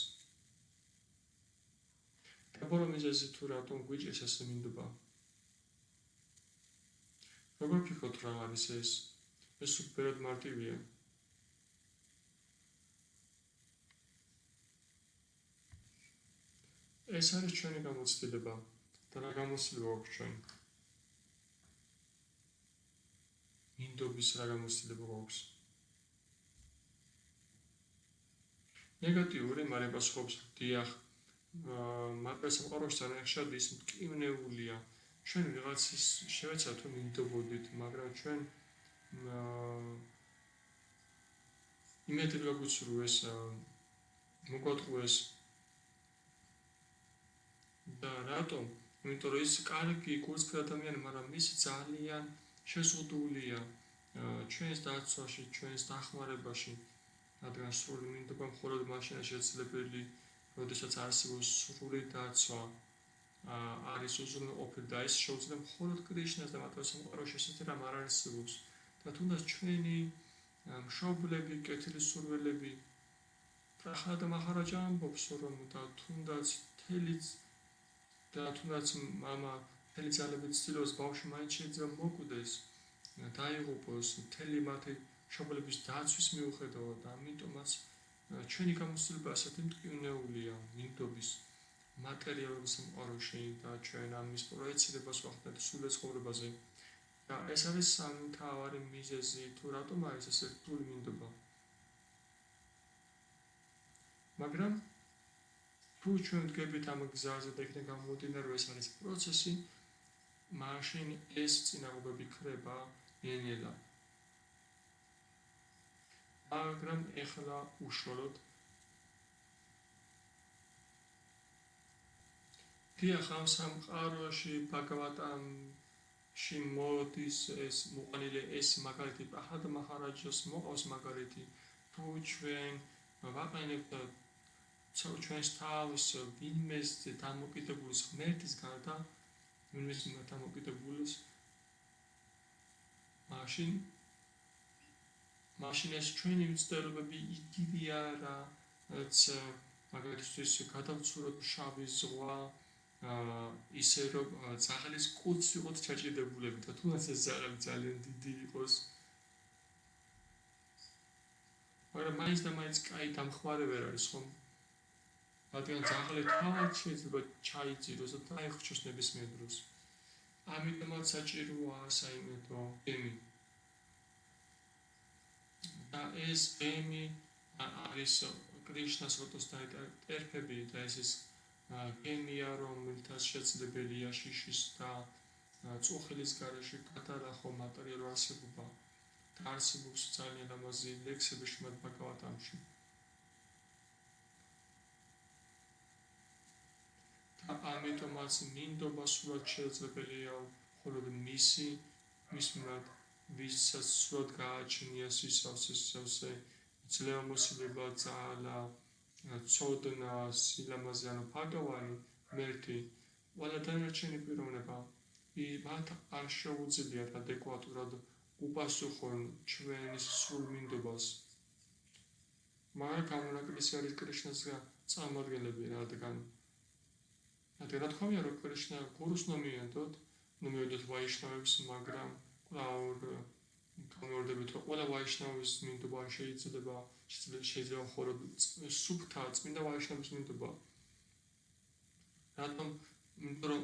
გაბორო მიზეზი თუ რატომ გვიჭირს ასე მინდობა? როგორ ფიქრობთ რა არის ეს? ეს უბრალოდ მარტივია. ეს არის ჩვენი გამოცდილება და რა გამოცდილება გვაქვს ჩვენ? მინდობის რა გამოცდილება გვაქვს? ნეგატიური, მაგრამ პასუხობს დიახ, მაგრამ სამყაროში ძალიან ხშირად ის მტკივნეულია. ჩვენ ვიღაცის შევეცადოთ რომ მინდობოდით, მაგრამ ჩვენ იმედი გაგვიც რო ეს მოგვატყუეს და რატომ? იმიტომ რომ ის კარგი გულწრფელი ადამიანი, მაგრამ ის ძალიან შეზღუდულია ჩვენს დაცვაში, ჩვენს დახმარებაში, რადგან სრული მინდობა მხოლოდ მაშინაა შესაძლებელი, როდესაც არსებობს სრული დაცვა, არის უზრუნველყოფილი და ეს შეუძლია მხოლოდ კრიშნას და მათთან სამყაროში ესეთი რამ არ არსებობს. და თუნდაც ჩვენი მშობლები, კეთილი სურვილები, პრაჰლადა მაჰარაჯა ამბობს, რომ და თუნდაც მამა მთელი ძალებით ცდილობს ბავშვი მაინც შეიძლება მოკვდეს, დაიღუპოს მთელი მათი მშობლების დაცვის მიუხედავად, ამიტომაც ჩვენი გამოცდილება ასეთი მტკივნეულია მინდობის მატერიალურ სამყაროში და ჩვენ ამის პროექციებას ვახდენთ სულ ცხოვრებაზე. და ეს არის სამთავარი მიზეზი თუ რატომ არის ეს რთული მინდობა. მაგრამ თუ ჩვენ ვდგებით ამ გზაზე და იქიდან გამომდინარე რომ ეს არის პროცესი, მაშინ ეს წინაღობები ქრება ნენელა. მაგრამ ეხლა უშუალოდ დიახ, ამ სამყაროში ბაგავატამში მოდის ეს მოყანილი ეს მაგალითი პრაჰლადა მაჰარაჯას მოყავს მაგალითი თუ ჩვენ ვაყენებთ ჩვენს თავს ვინმეს დამოკიდებულის ღმერთის გარდა ვინმეს დამოკიდებულის მაშინ ეს ჩვენი მცდელობები იგივეა რაც მაგალითისთვის გადავცუროთ შავი ზღვა ისე რომ ძაღლის კუც ვიყოთ ჩაჭირდებულები და თუნდაც ეს ძაღლი ძალიან დიდი იყოს მაგრამ მაინც და მაინც კაი დამხმარე ვერ არის ხომ? რადგან ძაღლი თავად შეიძლება ჩაიძიროს და დაიხრჩოს ნებისმიერ დროს. ამიტომაც საჭიროა საიმედო გემი. და ეს გემი არის კრიშნას როტოს დაეტერფები და ეს ის გემია, რომელთაც შეძლებელია შიშის და წუხილის გარეშე გადალახო მატერიალურ არსებობა. და არსებობს ძალიან ლამაზი ლექსები შრიმად ბაგავატამში. და ამიტომაც მინდობა სულად შესაძლებელია მხოლოდ მის მიმართ ვისაც სულად გააჩნია სისავსე ძლევამოსილება ძალა ცოდნა სილამაზე ანუ ფაგავანი მერტი ყველა დანარჩენი პიროვნება მათ არ შეუძლიათ ადეკვატურად უპასუხონ ჩვენის სრულ მინდობას. მაგრამ გამონაკლისი არის კრიშნას წარმოადგენლები, რადგან რა თქმა რომ კრიშნა გურუს ნომიანდოთ ვაიშნავებს, მაგრამ კვლავ გამოვარდებით, რომ ყველა ვაიშნავის მინდობა შეიძლება მხოლოდ სუფთა წმინდა ვაიშნავის მინდობა. რატომ? იმიტომ რომ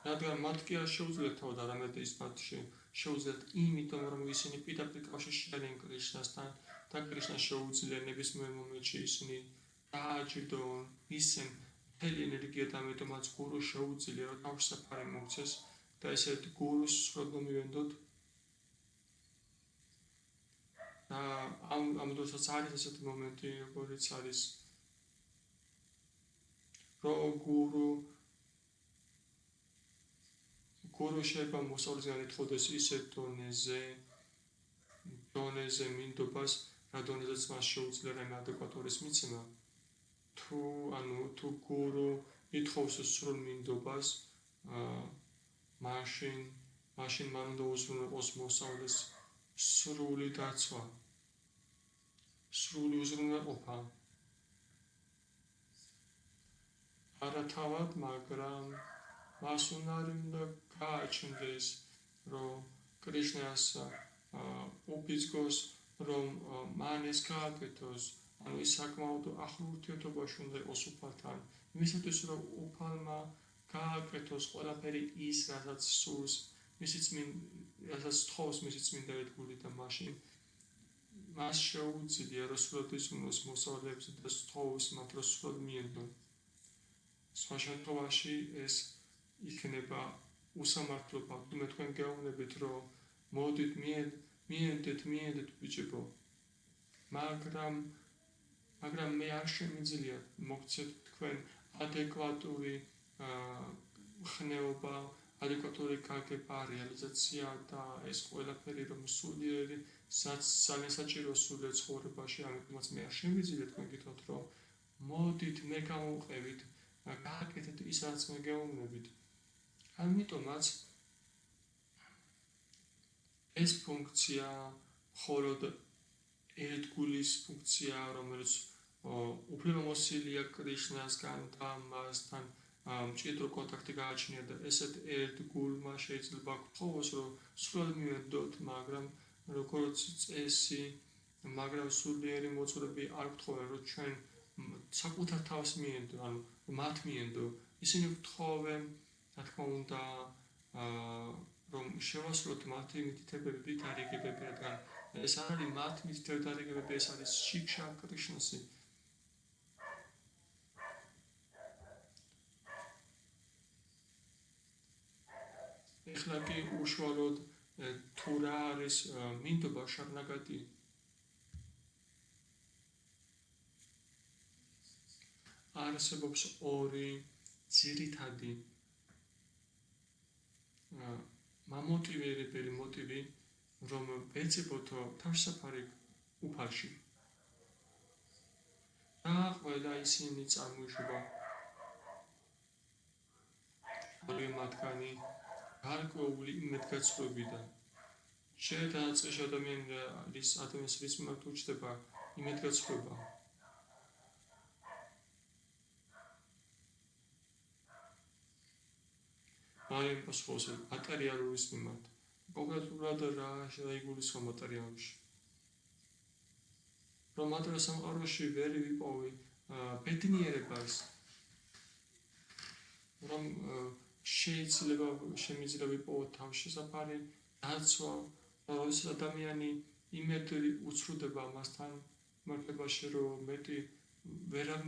რადგან მათ კი არ შეუძლიათ თავად, არამედ ის მათ შეუძლიათ იმიტომ, რომ ისინი პირდაპირ კავშირში არიან კრიშნასთან და კრიშნას შეუძლია ნებისმიერ მომენტში ისინი დააჯილდოონ ისინი მთელი ენერგია და ამიტომაც გურუს შეუძლია რომ თავშესაფარი მოქცეს და ესეთ გურუს სრულად მომივენდოთ. და ამ დროსაც არის ესეთი მომენტი, როგორც არის რომ გურუ შეიძლება მოსავლისგან ითხოვდეს ისეთ დონეზე მინდობას, რა დონეზეც მას შეუძლია რაიმე ადეკვატურის მიცემა. თუ გურუ ითხოვს სრულ მინდობას, მაშინ მან უნდა უზრუნველყოს მოსავლის სრული დაცვა, სრული უზრუნველყოფა. არა თავად, მაგრამ მას უნდა გააჩნდეს, რომ კრიშნას უბიძგოს, რომ მან ეს გააკეთოს, ანუ ის საკმაოდ ახლო ურთიერთობაში უნდა იყოს უფალთან, იმისათვის, რომ უფალმა გააკეთოს ყველაფერი ის, რასაც სურს, რასაც თხოვს მისი წმინდა ერთგული და მაშინ მას შეუძლია, რომ სრულად იზრუნოს მოსავლებს და თხოვს მათ, რომ სრულად მიენდონ. სხვა შემთხვევაში ეს იქნება უსამართლობა. თუ თქვენ გეუბნებით, რომ მოდით მიენდეთ ბიჭებო, მაგრამ მე არ შემიძლია მოგცეთ თქვენ ადეკვატური ხნეობა, ადეკვატური გაგება, რეალიზაცია და ეს ყველაფერი რომ სულიერი ძალიან საჭირო სულიერ ცხოვრებაში, ამიტომაც მე არ შემიძლია თქვენ გითხრათ, რომ მოდით მე გამოვყევით, გააკეთეთ ის რაც მე გეუბნებით. ამიტომაც ეს ფუნქცია მხოლოდ ერთგულის ფუნქცია, რომელიც უფლებამოსილია კრიშნასგან და მასთან მჭიდრო კონტაქტი გააჩნია და ესეთ ერთგულმა შეიძლება გთხოვოს, რომ სრულად მივედოთ, მაგრამ როგორც წესი, მაგრამ სულიერი მოძღვრები არ გთხოვენ, რომ ჩვენ საკუთარ თავს მიენდო, ანუ მათ მიენდო. ისინი გთხოვენ, რა თქმა უნდა, რომ შევასრულოთ მათი მითითებები, დარიგებები, რადგან ეს არ არის მათი მითითებები, დარიგებები, ეს არის შიქშა კრიშნასი. ეხლა კი უშუალოდ თუ რა არის მინდობა შარნაგატი. არსებობს ორი ძირითადი მამოტივირებელი მოტივი, რომ ვეძებოთ თავშესაფარი უფალში. და ყველა ისინი წარმოიშვება ორივე მათგანი გარკვეული იმედგაცრუებიდან. შეერთადაწყეში ადამიანის რის მიმართ უჩნდება იმედგაცრუება. მაგრამ პასუხობს მატერიალურის მიმართ. კონკრეტულად რა იგულისხმება მატერიალურში. რომ მატერიალურ სამყაროში ვერ ვიპოვი ბედნიერებას, რომ შემიძლია ვიპოვოთ თავშესაფარი დაცვა, როდესაც ადამიანი იმედ უცრუდება მასთან მართებაში, რომ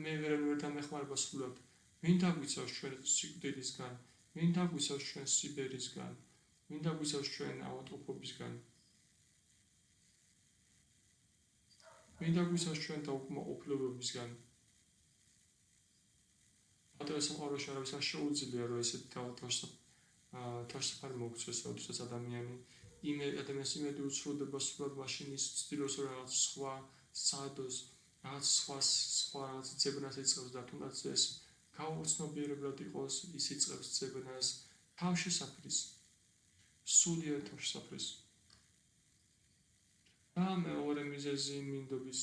მე ვერ დამეხმარება სრულად. ვინ დაგვიცავს ჩვენ სიკვდილისგან, ვინ დაგვიცავს ჩვენ სიბერისგან, ვინ დაგვიცავს ჩვენ ავადმყოფობისგან, ვინ დაგვიცავს ჩვენ დაუკმაყოფილებებისგან. მატერიალურ სამყაროში არავის არ შეუძლია, რომ ესეთი თავშესაფარი მოგვცეს, როდესაც ადამიანის იმედი უცრუდება სრულად, მაშინ ის ცდილობს რაღაც სხვა სცადოს, რაღაც სხვა ძებნას იწყებს და თუნდაც ეს გაუცნობიერებლად იყოს, ის იწყებს ძებნას თავშესაფრის, სულიერ თავშესაფრის. და მეორე მიზეზი მინდობის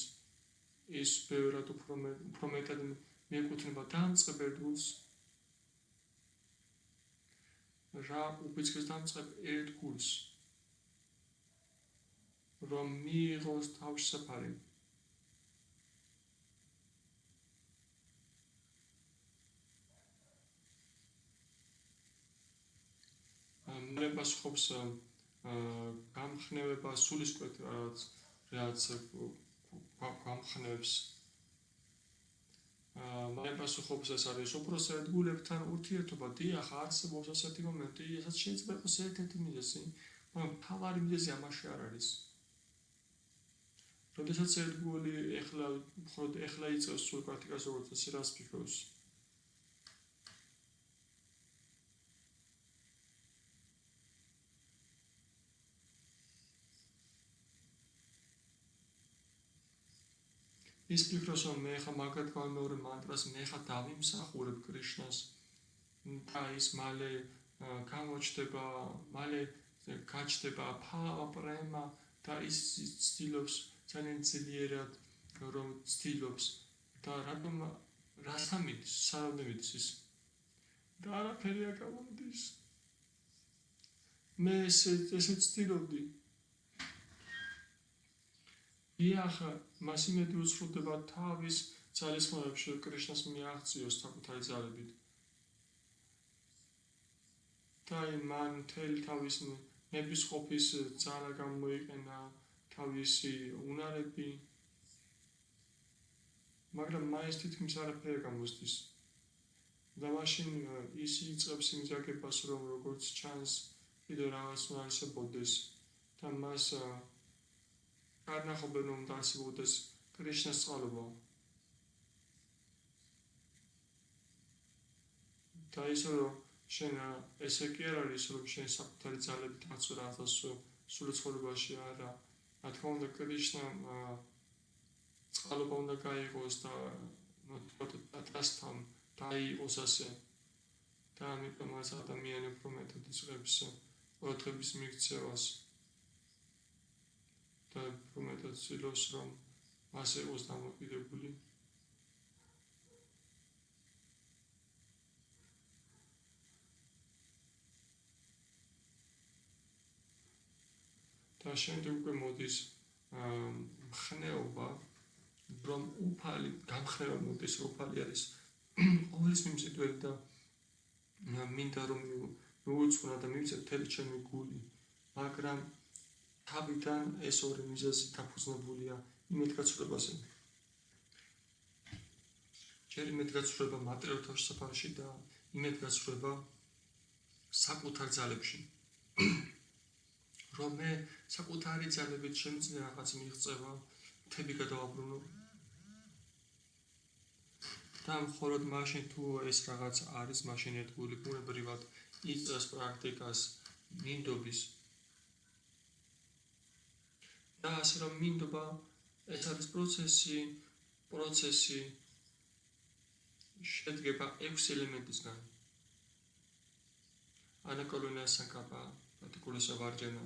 ის ბევრად უფრო მეტად მიეკუთვნება დამწყებ ერთგულს, რა უფიცქეს დამწყებ ერთგულს, რომ მიიღოს თავშესაფარი. მალე პასუხობს გამხნევება სულისკვეთ, რაც გამხნევს. მალე პასუხობს ეს არის უფროს ერთგულებთან ურთიერთობა. დიახ, არსებობს ასეთი მომენტი, რასაც შეიძლება იყოს ერთ-ერთი მიზეზი, მაგრამ მთავარი მიზეზი ამაში არ არის. როდესაც ერთგული ეხლა იწყებს სულ პრაქტიკას, როგორც ეს რას ფიქრობს? ის ფიქრობს, რომ მე ხა მაგათ გამეორე მანტრას, მე ხა დავიმსახურებ კრიშნას და ის მალე გამოჩდება, მალე გაჩნდება პრემა და ის ცდილობს ძალიან ძლიერად რომ ცდილობს და რატომ რასთან მიდის, სანამ მიდის ის და არაფერი არ გამოდის. მე ესე ცდილობდი. დიახ, მას იმედი უცხრუდება თავის ძალისხმევებში, კრიშნას მიაღწიოს საკუთარი ძალებით. და მან მთელი თავის ნებისყოფის ძალა გამოიყენა, თავისი უნარები, მაგრამ მაინც თითქმის არაფერი გამოსდის. და მაშინ ის იწყებს იმ ზაგებას, რომ როგორც ჩანს, კიდევ რაღაც უნდა არსებობდეს და მას არნახობენ, რომ უნდა არსებობდეს კრიშნას წყალობა. და ისე რომ შენ ესე კი არ არის, რომ შენ საკუთარი ძალებით აწვე რაღაცას სულ ცხოვრებაში არა. რა თქმა უნდა, კრიშნამ წყალობა უნდა გაიღოს და დათასთან დაიღოს ასე. და ამიტომ მას ადამიანი უფრო მეტად იწყებს ყურადღების მიქცევას. და უფრო მეტად ცდილობს, რომ მას იყოს დამოკიდებული. და შემდეგ უკვე მოდის მხნეობა, რომ უფალი, გამხნევა მოდის, უფალი არის ყოვლის მიმზიდველი და მინდა რომ მივუძღვნა და მივცე მთელი ჩემი გული, მაგრამ თავიდან ეს ორი მიზეზი დაფუძნებულია იმედგაცრუებაზე. ჯერ იმედგაცრუება მატერიალურ თავშესაფარში და იმედგაცრუება საკუთარ ძალებში. რომ მე საკუთარი ძალებით შემიძლია რაღაც მიღწევა, მთები გადავაბრუნო. და მხოლოდ მაშინ თუ ეს რაღაც არის, მაშინ ერთგული ბუნებრივად იწყებს პრაქტიკას მინდობის. და ასე რომ მინდობა ეს არის პროცესი შედგება 6 ელემენტისგან. ანაკოლონა საკაპა, პატიკულესა ვარჯანა,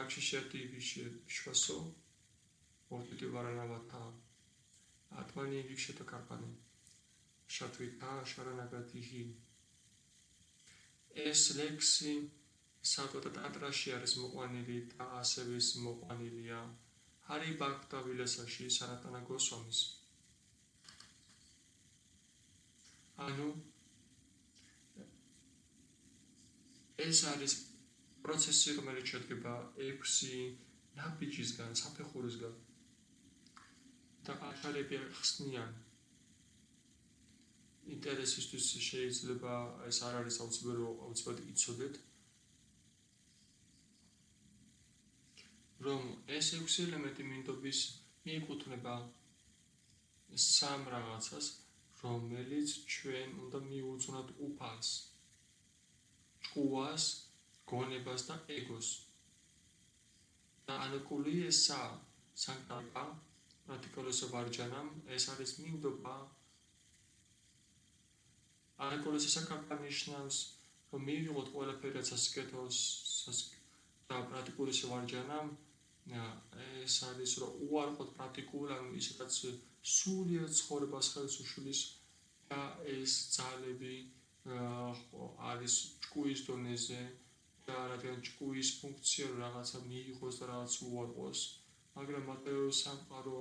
რაქშიშეთი ვიშვასო, ორტიტი ვარანავათა, ატმანი ვიქშეთა კარპანი, შათვითა შარანაგათიჰი. ეს ლექსი საკოთა ტანტრაში არის მოყვანილი და ასევე ის მოყვანილია ჰარი ბჰაქტა ვილასაში სანატანა გოსვამის. ანუ ეს არის პროცესი, რომელიც შედგება 6 ნაბიჯისგან, საფეხურისგან და ახალები ხსნიან. ინტერესისთვის შეიძლება ეს არ არის აუცილებლად იცოდეთ, რომ ეს 6 ელემენტი მინდობის მიეკუთვნება სამ რაღაცას, რომელიც ჩვენ უნდა მიუძღვნათ უფალს, ჭკუას, გონებას და ეგოს. და ანაკულესა საკაპა, პრაქტიკულესა ვარჯანამ, ეს არის მინდობა არაკოლეს საკამპა ნიშნავს, რომ მიიღოთ ყველაფერი, რაც სასიკეთოს და პრაქტიკული სევარჯანამ, ეს არის, რომ უარყოთ პრაქტიკულ, ანუ ის, რაც სულიერ ცხოვრებას ხელს უშლის და ეს ძალები არის ჭკუის დონეზე და რადგან ჭკუის ფუნქცია რაღაცა მიიღოს და რაღაც უარყოს, მაგრამ მატერიალური სამყარო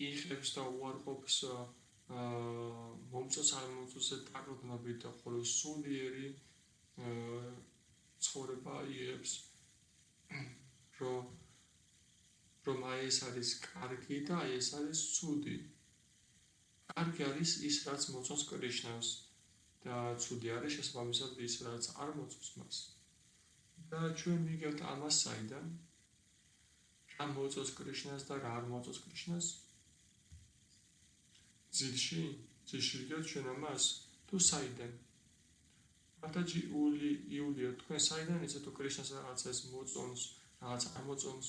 იღებს და უარყოფს მომწონს არ მომწონს დაყრდნობით და ხოლო სულიერი ცხოვრება იღებს, რომ აი ეს არის კარგი და აი ეს არის ცუდი. კარგი არის ის, რაც მოწონს კრიშნას და ცუდი არის შესაბამისად ის, რაც არ მოწონს მას. და ჩვენ მიგებთ ამას საიდან? რა მოწონს კრიშნას და რა არ მოწონს კრიშნას? ძილში გიგებთ ჩვენ ამას? თუ საიდან? მათაჯი იულია თქვენ საიდან იცით თუ კრიშნას რაღაცა ეს მოწონს, რაღაც არ მოწონს?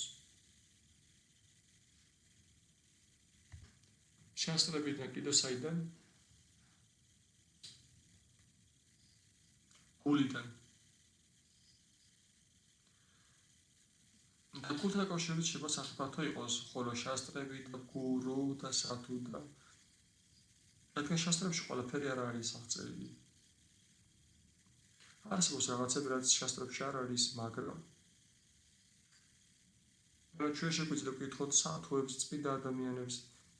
შასტრებიდან კიდევ საიდან? გულიდან. გულთან კავშირით შეიძლება საფრთხე იყოს, ხოლო შასტრები და გურუ და სათუ და რადგან შასტრებში ყველაფერი არ არის აღწერილი. არსებობს რაღაცები, რაც შასტრებში არ არის, მაგრამ ჩვენ შეგვიძლია ვკითხოთ სათუებს, წმინდა ადამიანებს,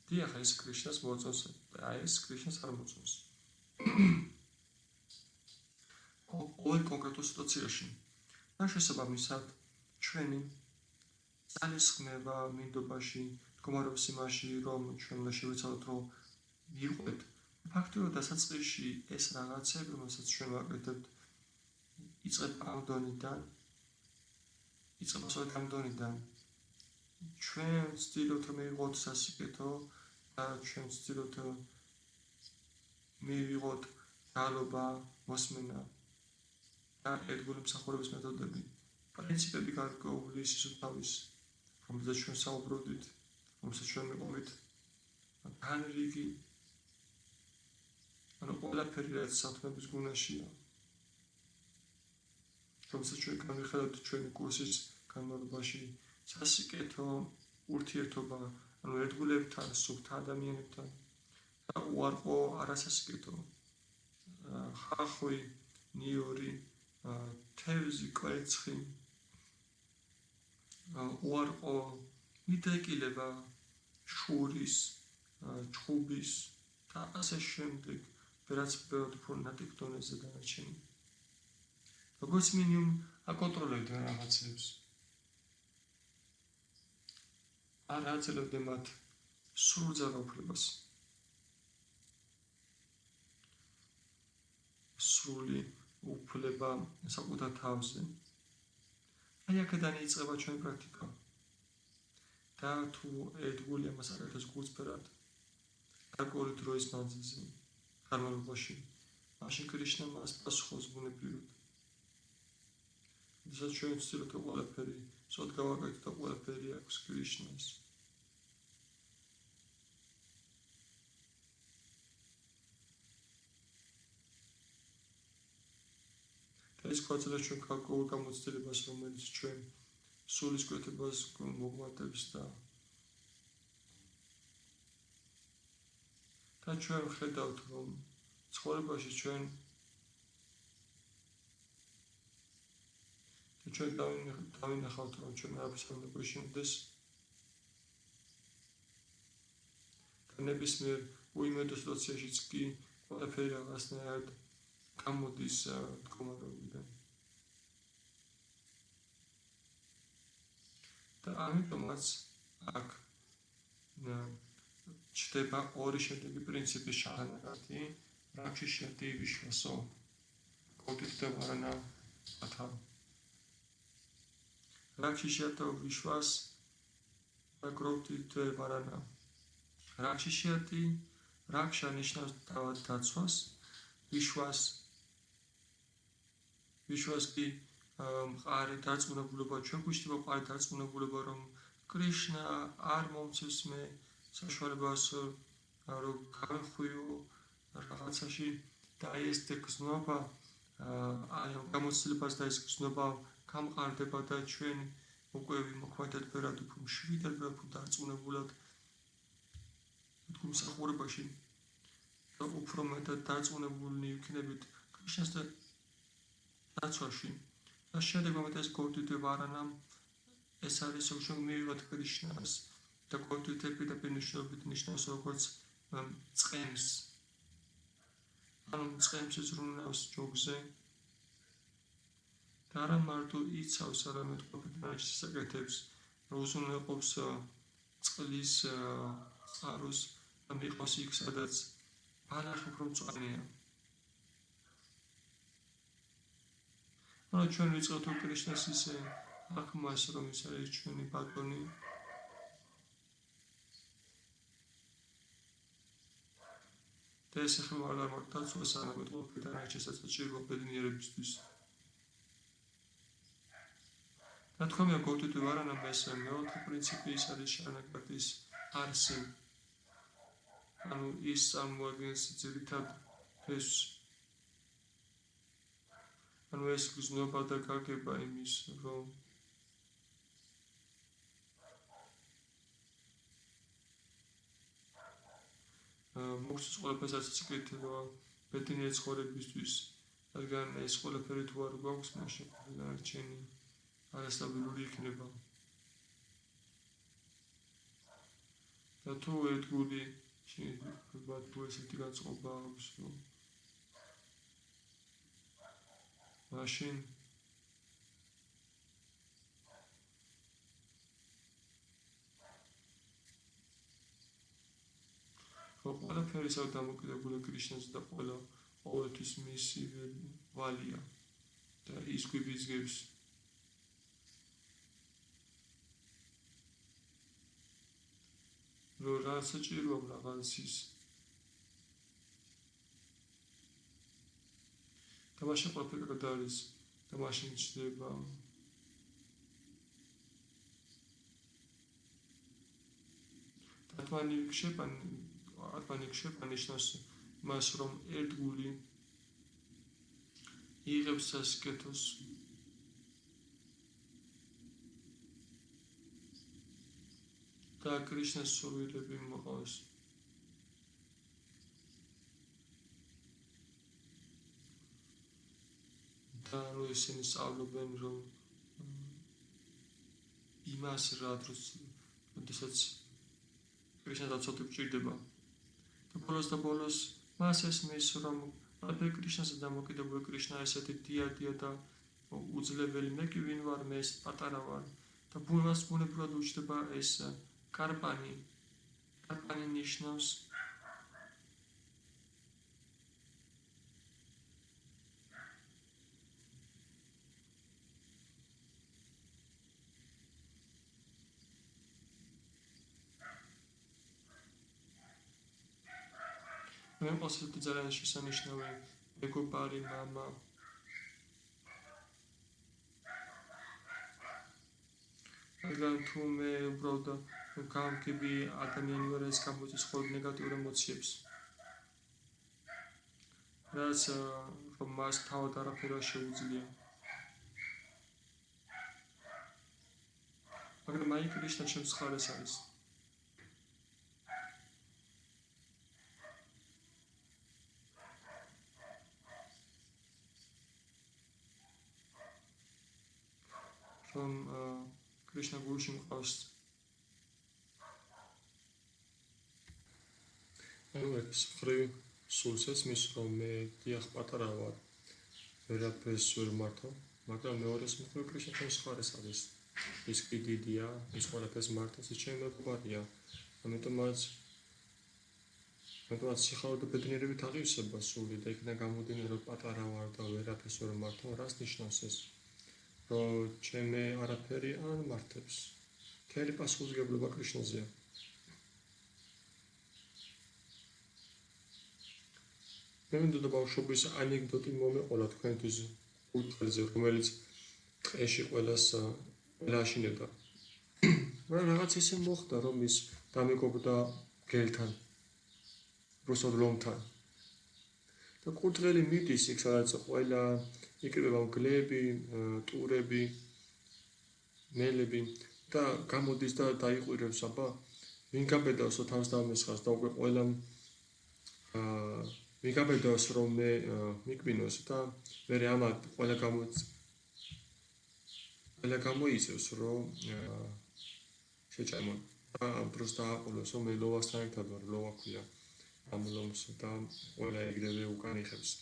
დიახ, ეს კრიშნას მოწონს, აი ეს კრიშნას არ მოწონს. ყოველ კონკრეტულ სიტუაციაში და შესაბამისად ჩვენი ძალის ხმება მინდობაში, მდგომარეობის იმაში, რომ ჩვენ უნდა შევეცადოთ, რომ მივყვეთ ფაქტობრივად დასაწყისში ეს რაღაცები, რომელსაც ჩვენ ვაკეთებთ, იწყება ამ დონიდან, ჩვენ ვცდილობთ რომ მივიღოთ სასიკეთო და ჩვენ ვცდილობთ მივიღოთ ძალობა, მოსმენა და ერთგული მსახურების მეთოდები, პრინციპები გარკვეული სისუფთავის, რომელზეც ჩვენ საუბრობდით, რომელსაც ჩვენ მიყავით, განრიგი, ანუ ყველაფერი, რაც სათნობის გუნაშია, რომელსაც ჩვენ განვიხილავთ ჩვენი კურსის განმავლობაში, სასიკეთო ურთიერთობა, ანუ ერთგულებთან, სუფთა ადამიანებთან და უარყო არასასიკეთო, ხახვი, ნიორი, თევზი, კვერცხი, უარყო მიდრეკილება, შურის, ჩხუბის და ასე შემდეგ, რაც ბევრად უფრო ნატიფ დონეზე დანარჩენი. როგორც მინიმუმ აკონტროლებდე რაღაცებს. არ აძლევდე მათ სრულ ძალაუფლებას. სრული უფლება საკუთარ თავზე. აი აქედან იწყება ჩვენი პრაქტიკა. და თუ ერთგული ამას აკეთებს გულწრფელად, გარკვეული დროის მანძილზე, განმავლობაში, მაშინ კრიშნა მას პასუხობს ბუნებრივად. როდესაც ჩვენ ვცდილობთ ყველაფერი სწორად გავაკეთოთ და ყველაფერი აქვს კრიშნას. ეს გვაძლევს ჩვენ გარკვეულ გამოცდილებას, რომელიც ჩვენ სულის კვეთებას მოგვატებს და ჩვენ ვხედავთ, რომ ცხოვრებაში ჩვენ დავინახავთ, რომ ჩვენ არაფერს არ უნდა გვეშინოდეს და ნებისმიერ უიმედო სიტუაციაშიც კი ყველაფერი რაღაცნაირად გამოდის მდგომარეობიდან. და ამიტომაც აქ ჩდება ორი შედეგი პრინციპის შანარათი, რაქშიშიათი ვიშვასო, კოდითდა ვარანა ათა. რაქშიშიათო ვიშვას აკროვთით ვარანა. რაქშიშიათი, რაქშა ნიშნავს დაცვას, ვიშვას კი მყარი დარწმუნებულობა, ჩვენ გვიჩნდება მყარი დარწმუნებულობა, რომ კრიშნა არ მომცემს მე საშუალებას, რომ გავეხვიო რაღაცაში და ეს გზნობა აი გამოცდილებას და ეს გზნობა გამყარდება და ჩვენ უკვე ვიმოქმედეთ ბევრად უფრო მშვიდად, ბევრად უფრო დარწმუნებულად მსახურებაში და უფრო მეტად დარწმუნებული ვიქნებით ქრისტეს დაცვაში. და შემდეგ მომეთ ეს გოვდივდება არანამ ეს არის ჩვენ მივიღოთ ქრისტეს და გოვდივდები და ბინიშნობით ნიშნავს როგორც წყემს. ანუ წყემს ზრუნავს ჯოგზე და არა მარტო იცავს, არამედ ყოფილად შესაკეთებს, უზრუნველყოფს წყლის წყაროს და მიყავს იქ, სადაც ბალახი უფრო მწვანეა. ანუ ჩვენ ვიწყებთ ქრისტეს ისე აღქმას, რომ ის არის ჩვენი ბატონი. და ეს ახლა არ მარტოაც არამედ ყოფილად შესაძლოა ბედნიერებისთვის. რა თქმა უნდა, გოვდივდება არანამ ეს მეოთხე პრინციპი ის არის შარნაკადის არსი. ანუ ის წარმოადგენს ძირითად ფესვს. ანუ ეს გზნობა და გაგება იმის, რომ მოგცეს ყველაფერს აციკლით ბედნიერი ცხოვრებისთვის, რადგან ეს ყველაფერი თუ არ გვაქვს, მაშინ დანარჩენი არასტაბილური იქნება. და თუ ერთგული შეიძლება თუ ესეთი განწყობა აქვს, რომ მაშინ ყველაფერი ისევ დამოკიდებულია ქრისტეს და ყოველთვის მისი ვალია და ის გვიბიძგებს. რომ რა საჭიროა რაღაცის და მაშინ ყველაფერი გადაარის და მაშინ ჩდება ატმანი ნიშნავს მას, რომ ერთგული იღებს სასიკეთოს და ქრისტეს სურვილები მოყავს. და ანუ ისინი სწავლობენ, რომ იმას რა დროს, როდესაც ქრისტეს დაცვა გჭირდება. და ბოლოს მას ესმის, რომ ქრისტესზე დამოკიდებული ქრისტე ესეთი დიადია და უძლებელი, მე კი ვინ ვარ, მე ეს პატარა ვარ. და ბუნებრივად უჩნდება ეს კარპანი ნიშნავს მე ყოველთვის ძალიან შესანიშნავი მეგობარი, მამა. რადგან თუ მე უბრალოდ გავგები ადამიანი ვარ, ეს გამოიწვევს მხოლოდ ნეგატიურ ემოციებს. რაც რომ მას თავად არაფერი არ შეუძლია. მაგრამ აი ქრისტე ჩემს მხარეს არის. რომ ქრისტე გულში მყავს. ანუ ეს ხრივ სულს ესმის, რომ მე დიახ პატარა ვარ, ვერაფერს ვერ მართავ, მაგრამ მეორეს მხრივ ქრისტე ჩემს მხარეს არის. ის კი დიდია, ის ყველაფერს მართავს, ის ჩემი მეგობარია. ამიტომაც სიხარულით და ბედნიერებით აღივსება სული და იქიდან გამომდინარე, რომ პატარა ვარ და ვერაფერს ვერ მართავ, რას ნიშნავს ეს? რომ ჩემი არაფერი არ მართებს. მთელი პასუხისმგებლობა ქრისტეზეა. მე მინდოდა ბავშვობის ანეკდოტი მომეყოლა თქვენთვის უთელზე, რომელიც ტყეში ყველას აშინებდა. მაგრამ რაღაც ისე მოხდა, რომ ის დამეგობრდა გელთან, უბრალოდ ლომთან. და კურდღელი მიდის იქ სადაც ყველა იკრიბება მგლები, ტურები, მელები და გამოდის და დაიყვირებს აბა ვინ გაბედავს რომ თავს დამესხას და უკვე ყველა ვინ გაბედავს რომ მე მიკბინოს და მე ამათ ყველა გამოიწევს რომ შეჭამონ და დროს დააყოლოს რომ მე ლოვასთან ერთად ვარ ლოვა ქვია ამ ლომს და ყველა ეგრევე უკან იხევს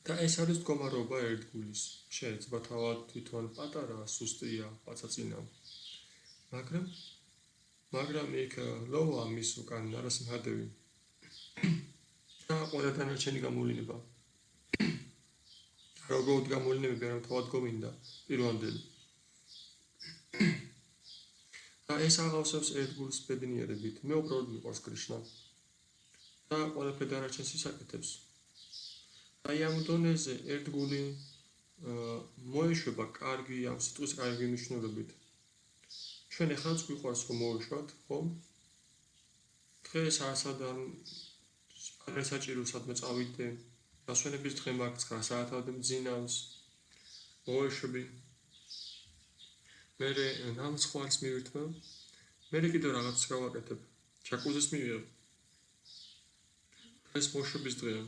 და ეს არის მდგომარეობა ერთგულის შეიძლება თავად თვითონ პატარა სუსტია პაცაცინა მაგრამ იქ ლოვა მის უკან არასიმხადევი და ყველა დანარჩენი გამოვლინება როგორ გამოვლინება მაგრამ თავად გომინდა პირვანდელი და ეს აღავსებს ერთგულს ბედნიერებით მე უბრალოდ მიყვარს კრიშნა და ყველაფერი დანარჩენს ისაკეთებს აი ამ დონეზე ერთგული მოეშვება კარგი ამ სიტყვის კარგი მნიშვნელობით ჩვენ ეხლაც გვიყვარს რომ მოვეშვათ ხომ დღეს არასადან არ საჭირო სადმე წავიდე დასვენების დღე მაქვს 9 საათამდე მძინავს მოვეშვები მე ნამცხვარს მივირთმევ მე კიდევ რაღაც გავაკეთებ ჯაკუზის მივიღებ ეს მოშვების დღეა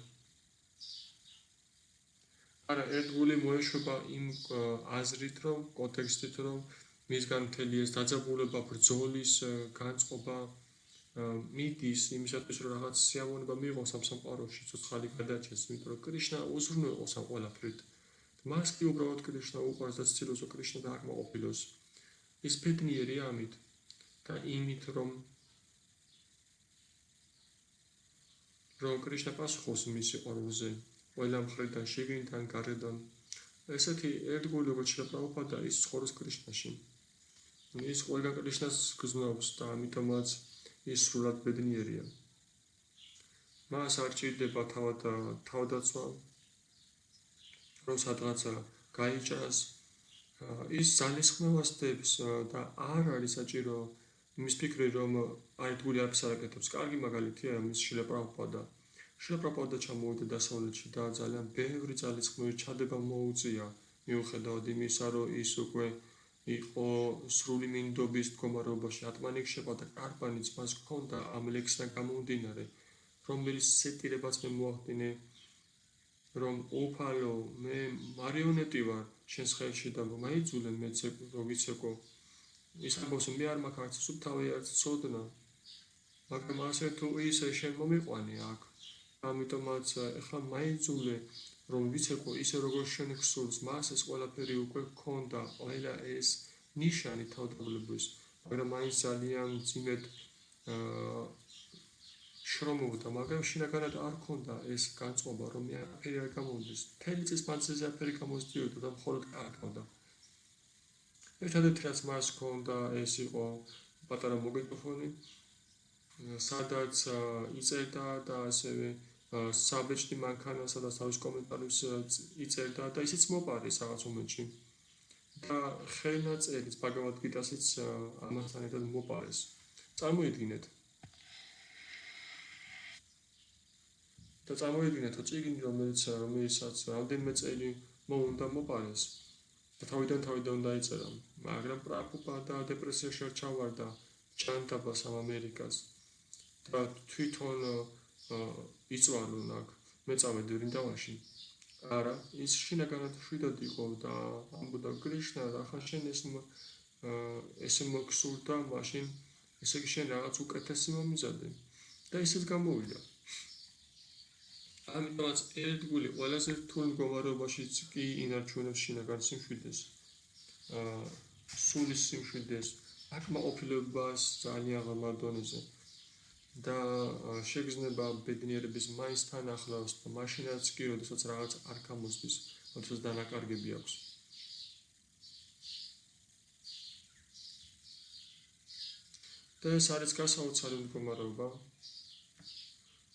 არა ერთგული მოეშვება იმ აზრით რომ კონტექსტით რომ მისგან მთელი ეს დაძაბულება ბრძოლის განწყობა მიდის იმისათვის რომ რაღაც სიამოვნება მიიღოს ამ სამყაროში ცოცხალი გადაჭეს იმიტომ რომ კრიშნა უზრუნველყოს ამ ყველაფრით მას კი უბრალოდ კრიშნა უყვარს და ცდილობს რომ კრიშნა დააკმაყოფილოს ის ბედნიერია ამით და იმით რომ კრიშნა პასუხობს მის სიყვარულზე ყველა მხრიდან შიგნიდან გარედან ესეთი ერთგული როგორც შეპრაბოდა ის ცხოვრობს კრიშნაში ის ყველა კრიშნას გზნობს და ამიტომაც ის სრულად ბედნიერია მას არ ჭირდება თავდაცვა რომ სადღაცა გაიჭრას ის ძალისხმევას დებს და არ არის საჭირო იმის ფიქრი რომ ერთგული არაფერს არ აკეთებს კარგი მაგალითია მის შილაპრაპადა ჩამოვიდა დასავლეთში და ძალიან ბევრი ძალისხმევით ჩადება მოუწია მიუხედავად იმისა რომ ის უკვე იყო სრული მინდობის მდგომარეობაში ატმანიქშება და კარპანიც მას ჰქონდა ამ ლექსიდან გამომდინარე რომელიც სეტირებაც მე მოახდინე რომ უფალო მე მარიონეტი ვარ შენს ხელში და მაიძულე მეც როგიცეკო ის ამბობს მე არ მაქვს არც სუფთავი არც ცოდნა მაგრამ ასე თუ ისე შენ მომიყვანი აქ ამიტომაც ეხლა მაიძულე რომ ვიცეკო ისე როგორ შენ გსურს მას ეს ყველაფერი უკვე ჰქონდა ყველა ეს ნიშანი თავდაბლობის მაგრამ მაინც ძალიან ძიმედ შრომობდა მაგრამ შინაგანად არ ჰქონდა ეს განწყობა რომ მე არაფერი არ გამოვიდეს მთელი წლის მანძილზე არაფერი გამოსდიოდა და მხოლოდ კარგავდა ერთადერთი რაც მას ჰქონდა ეს იყო პატარა მოგიტოფონი სადაც იწერდა და ასევე საბეჭდი მანქანა სადაც თავის კომენტარებს იწერდა და ისიც მოპარეს რაღაც მომენტში და ხელნაწერიც ბაგავად გიტასიც ამასთან ერთად მოპარეს წარმოიდგინეთ რომ წიგნი რომელსაც რამდენიმე წელი მოუნდა მოპარეს და თავიდან დაიწერა მაგრამ პრაბჰუპადა დეპრესიაში არ ჩავარდა ჭანდაბას ამ ამერიკას და თვითონ იწვალო ნაკ მე წავედი ვრინდავანში არა ის შინაგანად შვიდად იყო და ამბობდა კრიშნა ახლა შენ ესე მოგსურდა მაშინ ესე იგი შენ რაღაც უკეთესი მომიზადე და ისიც გამოვიდა ამიტომაც ერთგული ყველაზე რთულ მდგომარეობაშიც კი ინარჩუნებს შინაგან სიმშვიდეს სულის სიმშვიდეს აკმაყოფილებას ძალიან ღრმა დონეზე და შეგრძნება ბედნიერების მაინც თან ახლავს და მაშინაც კი როდესაც რაღაც არ გამოსდის როდესაც დანაკარგები აქვს და ეს არის გასაოცარი მდგომარეობა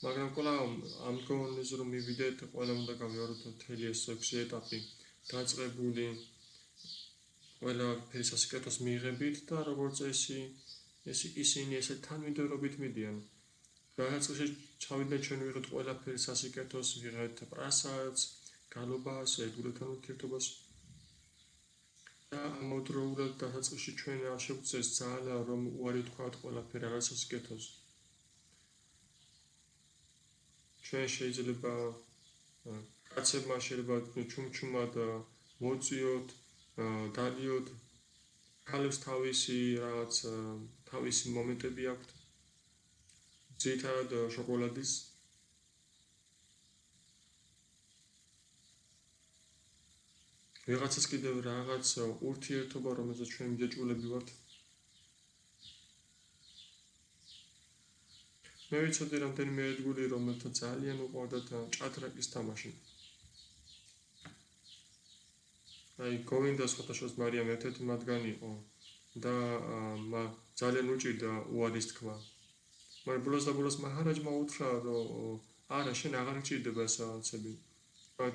მაგრამ კვლავ ამ მდგომარეობაზე რომ მივიდეთ ყველა უნდა გავიაროთ მთელი ეს 6 ეტაპი დაწყებული ყველაფერი სასიკეთოს მიიღებით და როგორც ისინი ესე თანმიმდევრობით მიდიან დაიწყეს ჩავიდნენ ჩვენ ვიღეთ ყველაფერი სასიკეთოს, ვიღეთ პრასადს, გალობას, ერთგულთან ურთიერთობას. და ამავდროულად დასაწყისში ჩვენ არ შეგვწეს ძალა, რომ უარი ვთქვათ ყველაფერი რაღაც სასიკეთოს. ჩვენ შეიძლება კაცებმა შეიძლება ჩუმჩუმად მოწიოთ, დალიოთ, ქალებს თავისი მომენტები აქვთ. ძირითადად შოკოლადის. ვიღაცას კიდევ რაღაც ურთიერთობა, რომელზეც ჩვენ მიჯაჭვულები ვართ. მე ვიცოდი რამდენიმე ერთგული, რომელთა ძალიან უყვარდათ ჭადრაკის თამაში. აი, გოვინდა სხვათაშორის მარიამ ერთ-ერთი მათგანი იყო და ძალიან უჭირდა უარის თქმა. მაგრამ ბოლოს მაჰარაჯმა უთხრა, რომ არა, შენ აღარ გჭირდება ეს რაღაცები.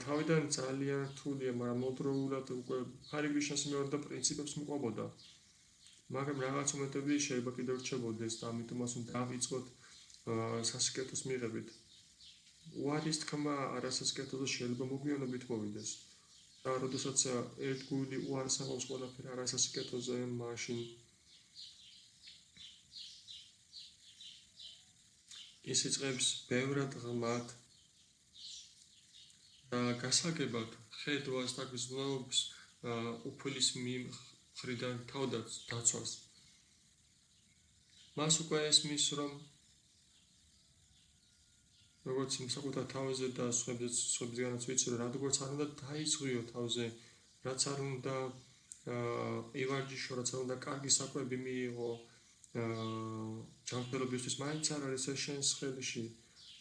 თავიდან ძალიან რთულია, მაგრამ მოდროულად უკვე ჰარი კრიშნას მიმართა პრინციპებს მიყვებოდა. მაგრამ რაღაც მომენტები შეიძლება კიდევ რჩებოდეს და ამიტომ მას უნდა დავიწყოთ სასიკეთოს მიღებით. უარის თქმა არასასიკეთოზე შეიძლება მოგვიანებით მოვიდეს. და როდესაც ერთგული უარს ამბობს ყველაფერი არასასიკეთოზე, მაშინ ის იწყებს ბევრად ღრმად და გასაგებად ხედვას და გრძნობს უფლის მხრიდან თავდაცვას. მას უკვე ესმის, რომ როგორც საკუთარ თავზე და სხვებისგანაც ვიცი, რომ რადგანაც არ უნდა დაიძღვიო თავზე, რაც არ უნდა ივარჯიშო, რაც არ უნდა კარგი საკვები მიიღო, ჯანმრთელობისთვის მაინც არ არის ეს შენს ხელში,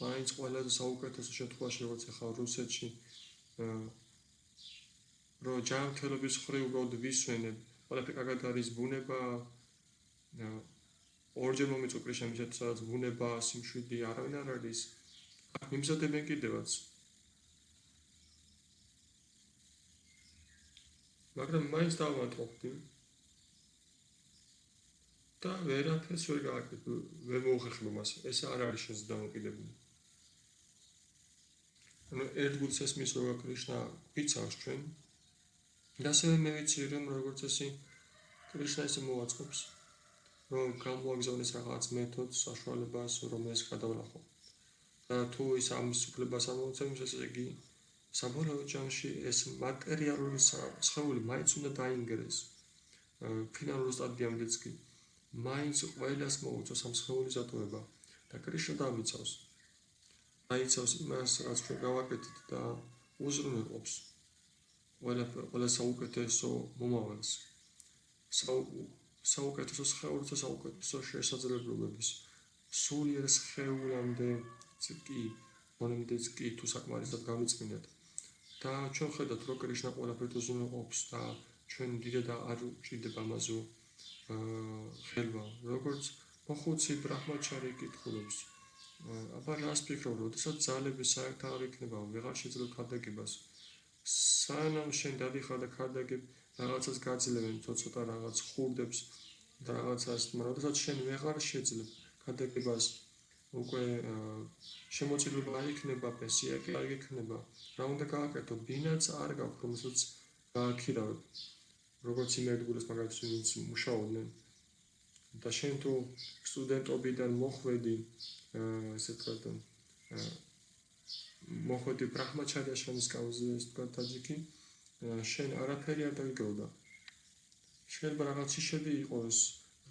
მაინც ყველაზე საუკეთესო შემთხვევაში, როგორც ახლა რუსეთში, რომ ჯანმრთელობის მხრივ უბრალოდ ვისვენებ, ყველაფერი კარგად არის, ბუნება ორჯერ მომიწვა კრიშნამ ისეთ სადაც ბუნება, სიმშვიდე არავინ არ არის. მიმზადებენ კიდევაც. მაგრამ მაინც დავამატყობდი და ვერაფერს ვერ გააკეთებ, ვერ მოუხერხებ მას. ეს არ არის შენს დამოკიდებული. ანუ ერთგულს ესმის, როგორ კრიშნა გვიცავს ჩვენ და ასევე მე ვიცი, რომ როგორც ესე კრიშნა ესე მოვაწყობს, რომ გამოაგზავნეს რაღაც მეთოდს, საშუალებას, რომელიც გადავლახო. და თუ ის ამის უფლებას ამოუწევს, ესე იგი საბოლოო ჯამში ეს მატერიალური სხეული მაინც უნდა დაინგრეს ფინალურ სტადიამდეც კი მაინც ყველას მოუწევს ამ სხეულის დატოვება და კრიშნა დამიცავს. დაიცავს იმას, რაც ჩვენ გავაკეთეთ და უზრუნველყოფს ყველა საუკეთესო მომავალს. საუკეთესო სხეულის და საუკეთესო შესაძლებლობების სულიერ სხეულამდე კი, მონამდეც კი თუ საკმარისად გამიწმინდეთ. და ჩვენ ხედავთ, რომ კრიშნა ყველაფერს უზრუნველყოფს და ჩვენ დიდად არ უჭირდება ამაზე ხელვა. როგორც მოხუცი ბრაჰმაჩარი კითხულობს. აბა რას ფიქრობ, როდესაც ძალები საერთოდ არ იქნება, ვეღარ შეძლებ ქადაგებას. სანამ შენ დადიხარ და ქადაგებ რაღაცას გაძლევენ, ცოტა რაღაც ხურდებს და რაღაცას, მაგრამ როდესაც შენ ვეღარ შეძლებ ქადაგებას უკვე შემოწირება არ იქნება, პენსია კი არ იქნება. რა უნდა გააკეთო? ბინაც არ გაქვს, რომელსაც გააქირავებ. როგორც იმ ერთგულს მაგალითად ვინც მუშაობდნენ. და შენ თუ სტუდენტობიდან მოხვედი, ესე ვთქვათ, მოხვედი ბრაჰმაჩარიაშანის კავზე, ესე ვთქვათ, ტაჯიკი, შენ არაფერი არ დაიგავდა. შეიძლება რაღაც შიშები იყოს,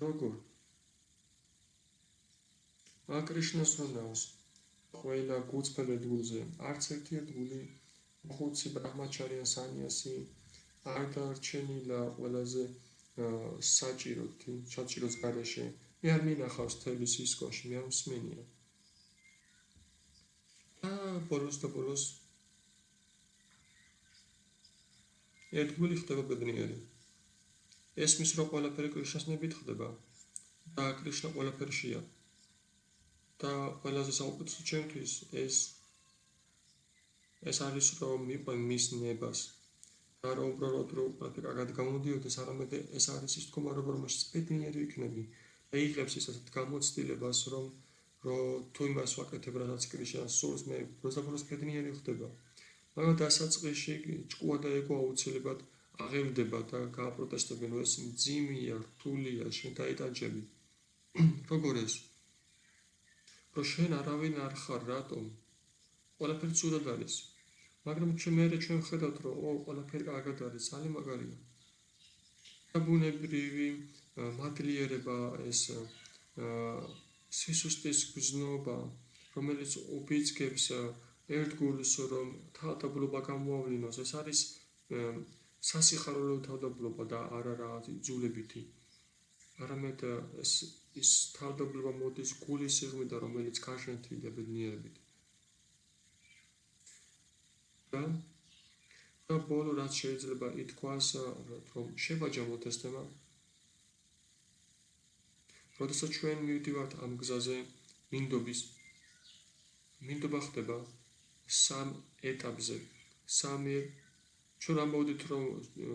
როგორ? კრიშნას უნავს ყველა გულწრფელ ერთგულზე, არც ერთი ერთგული მოხუცი ბრაჰმაჩარი ან სანიასი არ დარჩენილა ყველაზე საჭიროს გარეშე. მე არ მინახავს თელის სისქოში, მე არ მსმენია. და ბოლოს ერთგული ხდება ბედნიერი. ესმის, რომ ყველაფერი კრიშნას ნებით ხდება და კრიშნა ყველაფერშია. და ყველაზე საუკეთესო ჩემთვის ეს არის, რომ მიყვენ მის ნებას. და რომ უბრალოდ ყველაფერი კარგად გამოდიოდეს, არამედ ეს არის ის მდგომარეობა, რომელშიც ბედნიერი იქნები. და იღებს ის ასეთ გამოცდილებას, რომ რომ თუ იმას ვაკეთებ, რაც კრიშნას სურს, მე პროსტაფოროს ბედნიერი ხდება. მაგრამ დასაწყისში ჭკუა და ეგო აუცილებლად აღემდება და გააპროტესტებენ, რომ ეს მძიმეა, რთულია, შენ დაიტანჯები. როგორ ეს? რომ შენ არავინ არ ხარ, რატომ? ყველაფერი ცუდად არის. მაგრამ ჩვენ ვხედავთ, რომ ყველაფერი კარგად არის, ძალიან მაგარია. ბუნებრივი მადლიერება ეს სისუსტის გზნობა, რომელიც უბიძგებს ერთგულს, რომ თავდადაბლობა გამოავლინოს, ეს არის სასიხარულო თავდადაბლობა და არა რაღაც იძულებითი. არამედ ის თავდადაბლობა მოდის გულის სიღრმიდან, რომელიც გაშენთია ბედნიერებით. და ბოლო რაც შეიძლება ითქვას, რომ შევაჯამოთ ეს თემა. როდესაც ჩვენ მივდივართ ამ გზაზე მინდობა ხდება სამ ეტაპზე. ჩვენ ამბობთ, რომ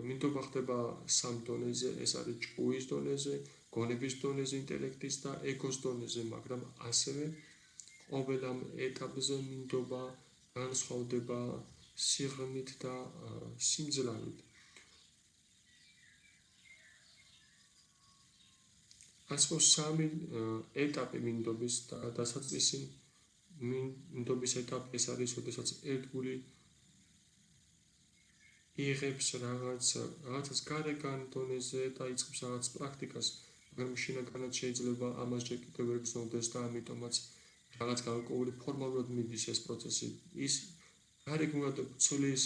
მინდობა ხდება სამ დონეზე, ეს არის ჭკუის დონეზე, გონების დონეზე, ინტელექტის და ეგოს დონეზე, მაგრამ ასევე ყოველ ამ ეტაპზე მინდობა განსხვავდება სიღრმით და სიმძლავრით. ასე სამი ეტაპი მინდობის და დასაწყისი მინდობის ეტაპი ეს არის, როდესაც ერთგული იღებს რაღაცას გარეგან დონეზე და იწყებს რაღაც პრაქტიკას, მაგრამ შინაგანად შეიძლება ამას ჯერ კიდევ ვერ გრძნობდეს და ამიტომაც რაღაც გარკვეული ფორმალურად მიდის ეს პროცესი. ის გარეგნულად ცვლის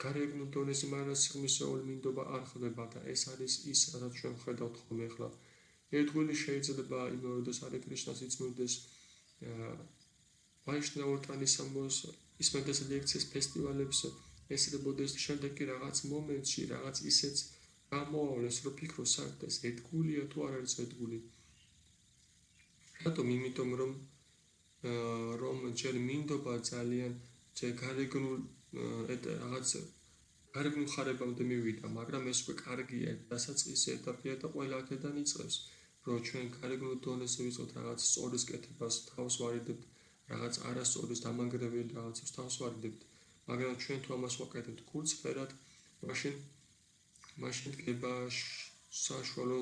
გარეგნულ დონეზე, მაგრამ სიღრმისეული მინდობა არ ხდება და ეს არის ის, რაც ჩვენ ვხედავთ ხოლმე ახლა. ერთგული შეიძლება იმეორდეს არე კრიშნას იწმინდეს ვაიშნაურ ტანისამოს ისმენდეს ლექციებს ფესტივალებს ესწრებოდეს შემდეგ კი რაღაც მომენტში რაღაც ისეც გამოავლეს რომ ფიქროს საერთოდ ეს ერთგულია თუ არ არის ერთგული. რატომ? იმიტომ რომ ჯერ მინდობა ძალიან გარეგნულ რაღაც გარეგნულ ხარებამდე მივიდა, მაგრამ ეს უკვე კარგია, დასაწყისი ეტაპია და ყველა აქედან იწყებს, რომ ჩვენ გარეგნულ დონეზე ვიწყოთ რაღაც სწორის კეთებას თავს ვარიდებთ, რაღაც არასწორის დამანგრეველი რაღაცებს თავს ვარიდებთ, მაგრამ ჩვენ თუ ამას ვაკეთებთ გულწრფელად, მაშინ დგება საშუალო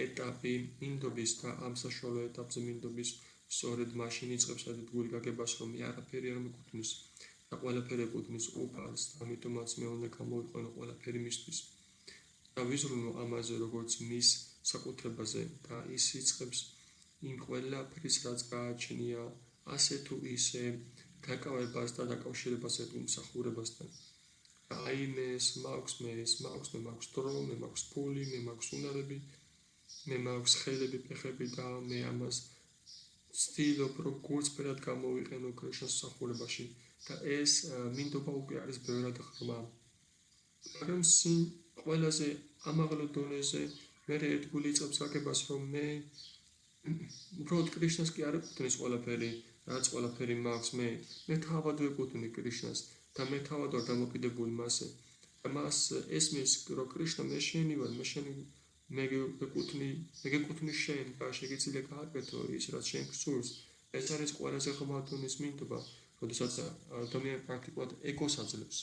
ეტაპი მინდობის და ამ საშუალო ეტაპზე მინდობის სწორედ მაშინ იწყებს ერთგული გაგებას, რომ მე არაფერი არ მეკუთვნის და ყველაფერი ეკუთვნის უფალს, ამიტომაც მე უნდა გამოვიყვენო ყველაფერი მისთვის და ვიზრუნო ამაზე როგორც მის საკუთრებაზე და ის იწყებს იმ ყველაფრის რაც გააჩნია ასე თუ ისე დაკავებას და დაკავშირებას ემსახურებასთან. აი მე მაქვს დრო, მე მაქვს ფული, მე მაქვს უნარები, მე მაქვს ხელები, ფეხები და მე ამას ვცდილობ რომ გულწრფელად გამოვიყენო კრიშნას მსახურებაში და ეს მინდობა უკვე არის ბევრად ღრმა. მაგრამ ყველაზე ამაღლო დონეზე მე ერთგული იწყებს გაგებას, რომ მე უბრალოდ კრიშნას კი არ ეკუთვნის ყველაფერი, რაც ყველაფერი მაქვს, მე თავად ვეკუთვნი კრიშნას და მე თავად ვარ დამოკიდებული მასზე. და მას ესმის, რომ კრიშნა მე შენი ვარ, მე გეკუთვნი შენ და შეგიძლია გააკეთო ის, რაც შენ გსურს. ეს არის ყველაზე ღრმა დონის მინდობა, როდესაც ადამიანი პრაქტიკულად ეგოს აძლევს.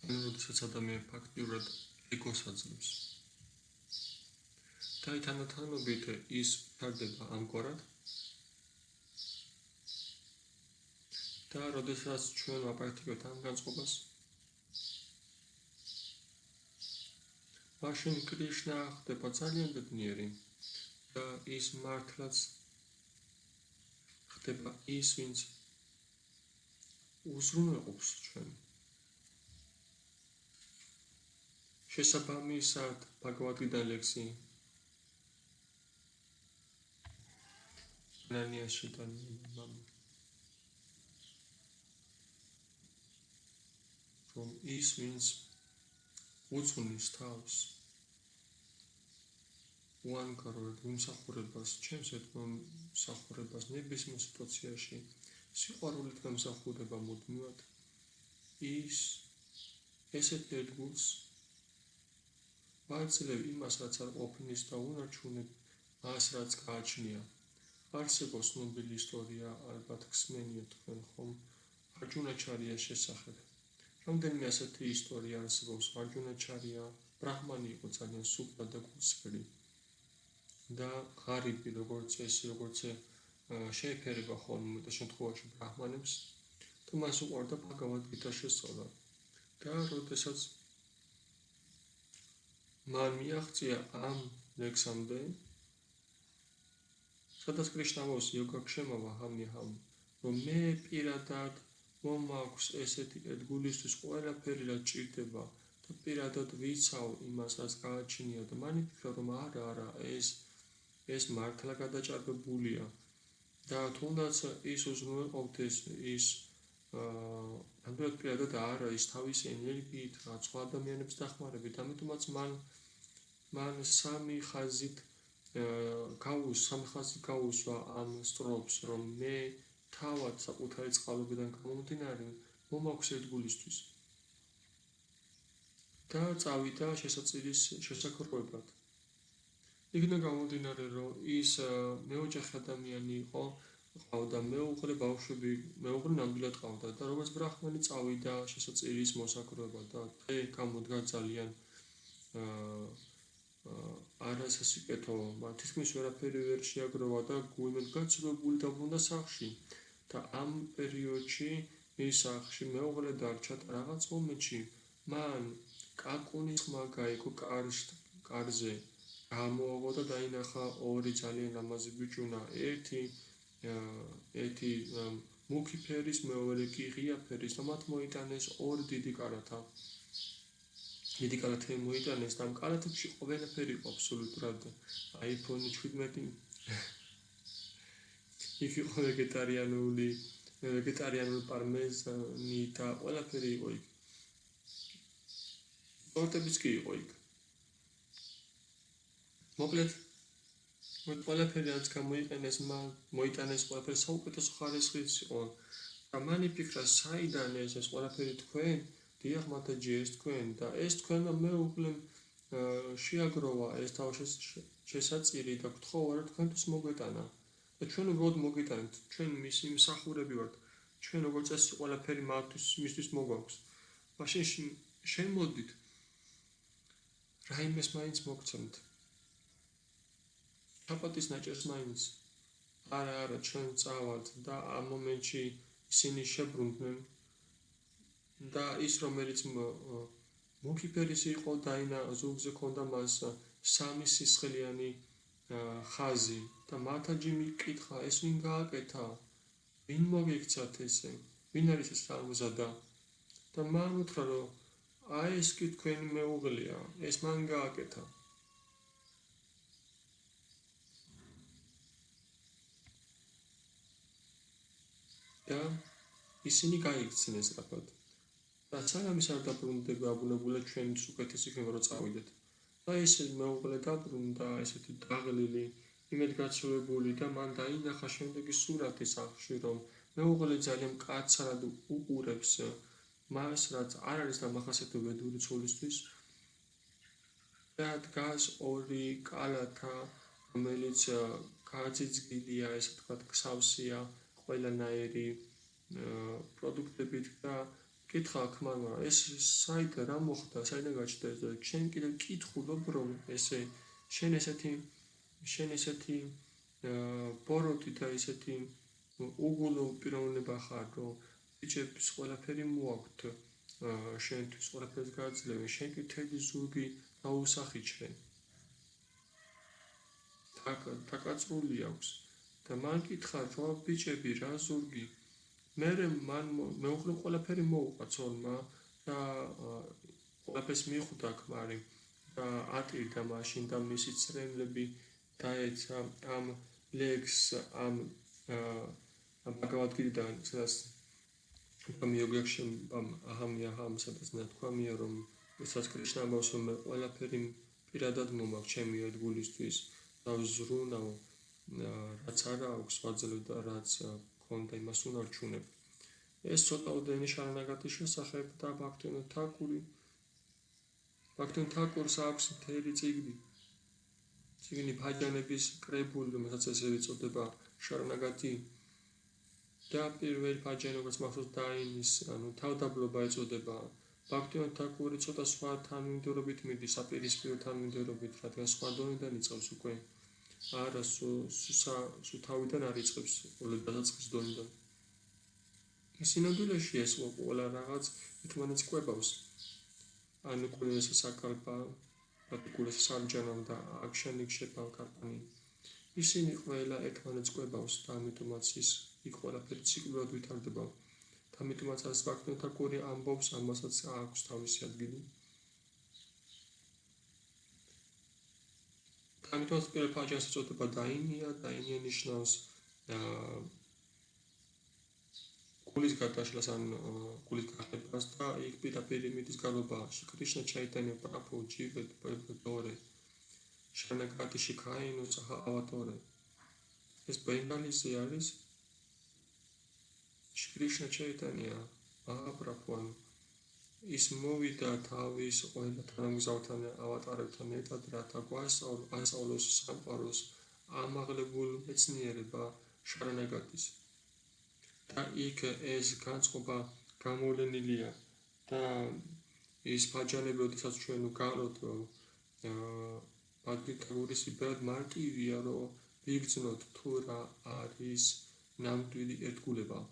როდესაც ადამიანი ფაქტიურად ეგოს აძლევს და თანათანობით ის ფარდება ამგვარად და როდესაც ჩვენ ვაპრაქტიკებთ ამ განწყობას, მაშინ კრიშნა ხდება ძალიან ბედნიერი და ის მართლაც ხდება ის, ვინც უზრუნველყოფს ჩვენ. შესაბამისად, ბაგავად გიტა ლექსი ანანიას შეტანილი რომ ის ვინც უძღვნის თავს უანგაროდ მიმსახურებას, ჩემს ეთმომსახურებას ნებისმიერ სიტუაციაში სიყვარულით გამსახურება მუდმივად ის ესეთ ერთგულს ვაძლევ იმას, რაც არ ყოფნის და უნარჩუნებ მას, რაც გააჩნია. არსებობს ცნობილი ისტორია, ალბათ გსმენიათ თქვენ ხომ, არჯუნაჩარიას შესახებ. რამდენიმე ასეთი ისტორია არსებობს. არჯუნაჩარია ბრაჰმანი იყო ძალიან სუფთა და გულსხვილი და ღარიბი, როგორც შეეფერება ხოლმე და შემთხვევაში ბრაჰმანებს და მას უყვარდა ბჰაგავად გიტა შესწავლა. და როდესაც მან მიაღწია ამ ლექსამდე, სადაც კრიშნამოს იოგაქშემა ვაჰამიჰამ, რომ მე პირადად მომაქვს ესეთი ერთგულისთვის ყველაფერი რაც ჭირდება და პირადად ვიცავ იმას, რაც გააჩნია და მან იფიქრა, რომ არა, ეს მართლა გადაჭარბებულია და თუნდაც ის უზრუნველყოფდეს ის ნამდვილად პირადად არა ის თავისი ენერგიით სხვა ადამიანებს დახმარებით, ამიტომაც მან სამი ხაზით გაუსვა ამ სტროფს, რომ მე თავად საკუთარი წყალობიდან გამომდინარე მომაქვს ერთგულისთვის და წავიდა შესაწირის შესაქმრებლად. იქნა გამომდინარე, რომ ის მეოჯახე ადამიანი იყო, ყავდა მეუღლე, ბავშვები, მეუღლე ნამდვილად ყავდა და როგორც ბრაჰმანი წავიდა შესაწირის მოსაქმრებლად და გამოდგა ძალიან არასასიკეთო, თითქმის ვერაფერი ვერ შეაგროვა და გულმედ გაცილებული დაბრუნდა სახლში და ამ პერიოდში ის სახლში მეუღლე დარჩა და რაღაც მომენტში მან კაკუნის ხმა გაიგო კარზე გამოაღო და დაინახა ორი ძალიან ლამაზი ბიჭუნა, ერთი მუქი ფერის, მეორე კი ღია ფერის და მათ მოიტანეს ორი დიდი კალათა. დიდი კალათები მოიტანეს და ამ კალათებში ყველაფერი იყო აბსოლუტურად iPhone 17 იქ იყო ვეგეტარიანული პარმეზანი და ყველაფერი იყო იქ. ტორტებიც კი იყო იქ. მოკლედ ყველაფერი რაც გამოიყენეს, მოიტანეს ყველაფერი საუკეთესო ხარისხის იყო და მან იფიქრა, საიდან ეს ყველაფერი თქვენ დიახ, მათაჯი ეს თქვენ და ეს თქვენმა მეუღლემ შეაგროვა ეს თავშესაწირი და გთხოვა, რომ თქვენთვის მოგვეტანა და ჩვენ უბრალოდ მოგიტანეთ, ჩვენ მისი მსახურები ვართ, ჩვენ როგორც წესი ყველაფერი მისთვის მოგვაქვს. მაშინ შენ მოდით რაიმეს მაინც მოგცემთ. ჩაპატის ნაჭერს მაინც არა, ჩვენ წავალთ და ამ მომენტში ისინი შებრუნდნენ და ის რომელიც მუქი ფერის იყო და ზურგზე ჰქონდა მას სამი სისხლიანი ხაზი და მათაჯი მიკითხა, ეს ვინ გააკეთა? ვინ მოგიქცათ ესე? ვინ არის ეს აღმზადა? და მან უთხრა, რომ ეს კი თქვენი მეუღლეა, ეს მან გააკეთა. და ისინი გაიქცნენ სწრაფად. და სანამ არ დაბრუნდება აბუნებულად ჩვენთვის უკეთესი იქნება რომ წავიდეთ. და ეს მეუღლე დაბრუნდა ესეთი დაღლილი, იმედგაცრუებული და მან დაინახა შემდეგი სურათი სახლში, რომ მეუღლე ძალიან მკაცრად უყურებს მას, რაც არ არის დამახასიათებელი ბედური ცოლისთვის და დგას ორი კალათა, რომელიც გაძიძგილია, ესე თქვა, ქსავსია ყველანაირი პროდუქტებით და კითხა ქმარმა, ეს საიდან რა მოხდა, საიდან გაჩნდა ეს და შენ კიდევ კითხულობ, რომ ესე შენ ესეთი ბოროტი და ესეთი უგულო პიროვნება ხარ, რომ ბიჭებს ყველაფერი მოაქვთ, შენთვის ყველაფერს გააძლევენ, შენ კი მთელი ზურგი დაუსახიჩრე. დაკაწრული აქვს და მან კითხა, რა ბიჭები, რა ზურგი? მეუღლემ ყველაფერი მოუყვა ცოლმა და ყველაფერს მიხვდა ქმარი და ატირდა მაშინ და მისი ცრემლები დაეცა ამ ლექს ამ ბაგავად-გიტიდან, სადაც მიოგიახში აჰამ სადაც ნათქვამია, რომ ესაც კრიშნა ამბავს, რომ მე ყველაფერი პირადად მომაქვს ჩემი ერთგულისთვის და ვზრუნავ რაც არა აქვს ვაძლევ და რაც მქონდა იმას უნარჩუნებ. ეს ცოტაოდენი შარანაგათის შესახებ და ბაქთიონ თაკურს აქვს მთელი წიგნი ფაჯანების კრებული, რომელსაც ესე ეწოდება შარანაგათი და პირველი ფაჯანი, როგორც მახსოვს დაინის, ანუ თავდაბლობა ეწოდება. ბაქთიონ თაკური ცოტა სხვა თანმიმდევრობით მიდის, საპირისპირო თანმიმდევრობით, რადგან სხვა დონიდან იწყებს უკვე. არა, სულ თავიდან არ იწყებს, ყოველ დასაწყის დონიდან. სინამდვილეში ეს ყველა რაღაც ერთმანეთს კვებავს. ანუ კულეს საკალპა, კულეს სამჯანამ და აქშენიქ შეფალკაპანი. ისინი ყველა ერთმანეთს კვებავს და ამიტომაც იქ ყველაფერი ციკლურად ვითარდება. და ამიტომაც ეს ბაქთიონ თაკური ამბობს, ამასაც აქვს თავისი ადგილი. ამიტომაც პირველ ფაჯანს ეწოდება დაინია ნიშნავს კულის გადაშლას ან კულის გახებას და იქ პირდაპირ მიდის გალობაში. კრიშნა ჩაიტანია პრაბჰუ ჯივეთ ბებდორე შარანაგათი შიქაინო ავატორე. ეს ბენგალიზე არის კრიშნა ჩაიტანია პრაბჰუ ის მოვიდა თავის ყველა თანამგზავრთან ავატარებთან ერთად, რათა გვასწავლოს სამყაროს ამაღლებულ მეცნიერება შარანაგათის. და იქ ეს განწყობა გამოვლენილია და ის ფაჯანები, როდესაც ჩვენ ვგალოთ ბაგთიონ-თაკურის იმდენად მარტივია, რომ ვიგრძნოთ თუ რა არის ნამდვილი ერთგულება.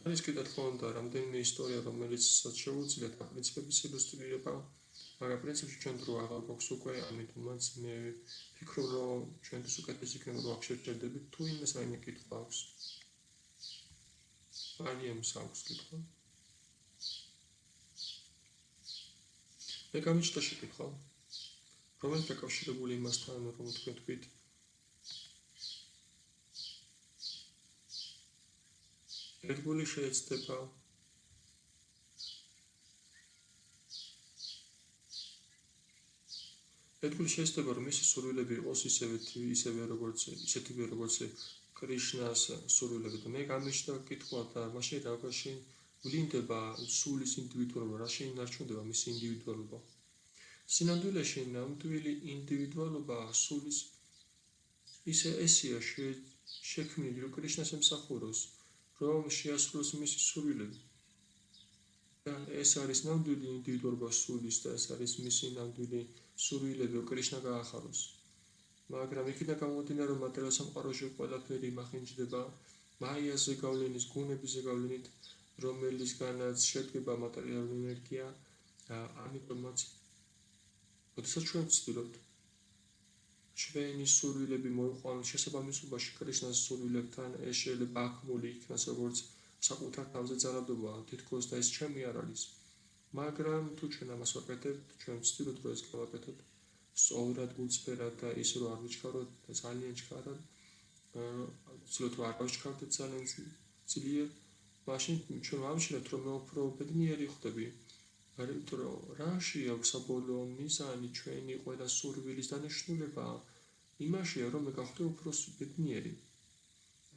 არის კიდევ თქო უნდა რამდენიმე ისტორია, რომელიც შეუძლიათ ამ პრინციპების ილუსტრირება, მაგრამ პრინციპში ჩვენ დრო აღარ გვაქვს უკვე, ამიტომაც მე ვფიქრობ, რომ ჩვენთვის უკეთესი იქნება, რომ აქ შევჭერდებით, თუ იმას რაიმე კითხვა აქვს. ალიემს აქვს კითხვა. მე გამიჩნდა შეკითხვა, რომელიც დაკავშირებული იმასთან, რომ თქვით. ერთგული შეეცდება რომ მისი სურვილები იყოს ისეთივე როგორც კრიშნას სურვილები და მე გამიჩნდა კითხვა და მაშინ რაღაცში ვლინდება სულის ინდივიდუალობა, რა შეინარჩუნდება მისი ინდივიდუალობა. სინამდვილეში ნამდვილი ინდივიდუალობა სულის ესეა შექმნილი, რომ კრიშნას ემსახუროს, რომ შეასრულოს მისი სურვილები. და ეს არის ნამდვილი ინდივიდუალობა სულის და ეს არის მისი ნამდვილი სურვილები, რომ კრიშნა გაახაროს. მაგრამ იქიდან გამომდინარე, რომ მატერიალურ სამყაროში ყველაფერი მახინჯდება მაიაზე გავლენის, გუნების ზეგავლენით, რომელისგანაც შედგება მატერიალური ენერგია, ამიტომაც როდესაც ჩვენ ვცდილობთ ჩვენი სურვილები მოიყვანოთ შესაბამისობაში კრიშნას სურვილებთან, ეს შეიძლება აქმული იქნას როგორც საკუთარ თავზე ძალადობა, თითქოს და ეს ჩემი არ არის. მაგრამ თუ ჩვენ ამას ვაკეთებთ, ჩვენ ვცდილობთ რომ ეს გავაკეთოთ სწორად, გულწრფელად და ის რომ არ ვიჩქაროთ და ძალიან ჩქარად, ვცდილობთ რომ არ ვიჩქაროთ ძალიან ძლიერ, მაშინ ჩვენ ვამჩნევთ რომ მე უფრო ბედნიერი ვხდები. იმიტომ რომ რაში აქვს საბოლოო მიზანი ჩვენი ყველა სურვილის დანიშნულება იმაშია, რომ მე გავხდე უფრო ბედნიერი.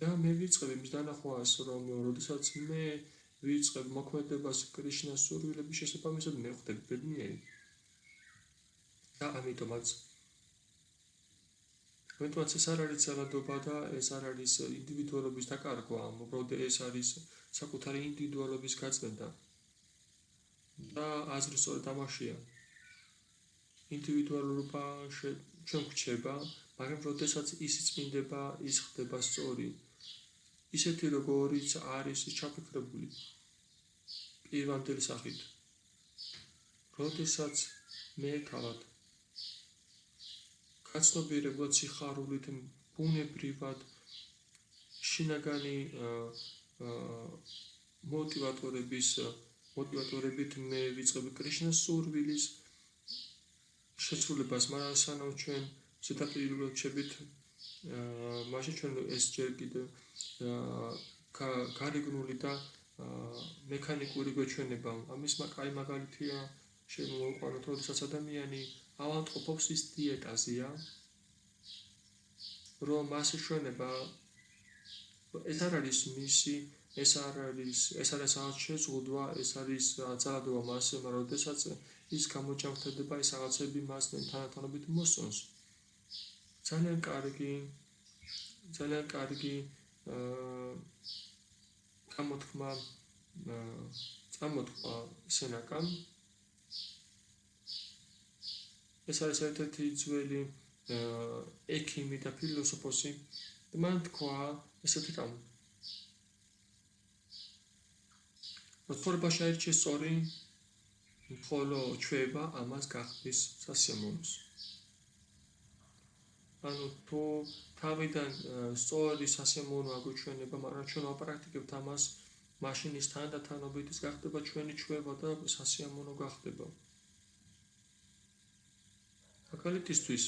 და მე ვიწყებ იმის დანახვას, რომ როდესაც მე ვიწყებ მოქმედებას კრიშნას სურვილების შესაბამისად, მე ვხდები ბედნიერი. და ამიტომაც ეს არ არის ძალადობა და ეს არ არის ინდივიდუალობის დაკარგვა, უბრალოდ ეს არის საკუთარი ინდივიდუალობის გაწმენდა. და აზრი სწორედ ამაშია. ინდივიდუალობა ჩვენ გვჩება, მაგრამ როდესაც ის წმინდება, ის ხდება სწორი. ისეთი როგორიც არის ჩაფიქრებული პირვანდელი სახით. როდესაც მე თავად გაცნობიერებულად სიხარულით ბუნებრივად შინაგანი მოტივატორებით მე ვიწყები კრიშნას სურვილის შესრულებას, მაგრამ სანამ ჩვენ ზედაპირულად შევით, მაშინ ჩვენ ეს ჯერ კიდევ გარეგნული და მექანიკური გვეჩვენება. ამის კაი მაგალითია შემოვიყვანოთ, როდესაც ადამიანი ავადმყოფობს ის დიეტაზეა, რომ მას ეჩვენება, ეს არ არის მისი, ეს არის რაღაც შეზღუდვა, ეს არის ძალადობა მასზე, მაგრამ როდესაც ის გამოჯანმრთელდება, ეს რაღაცები მას თანდათანობით მოსწონს. ძალიან კარგი წამოთქვა სენაკამ. ეს არის ერთ-ერთი ძველი ექიმი და ფილოსოფოსი. მან თქვა ესეთი რამ. ცხოვრებაში აირჩიეს სწორი, ხოლო ჩვევა ამას გახდის სასიამოვნოს. ანუ თუ თავიდან სწორი სასიამოვნო აგვიჩვენება, მაგრამ ჩვენ ვაპრაქტიკებთ ამას, მაშინ ის თანდათანობით ის გახდება ჩვენი ჩვევა და სასიამოვნო გახდება. მაგალითისთვის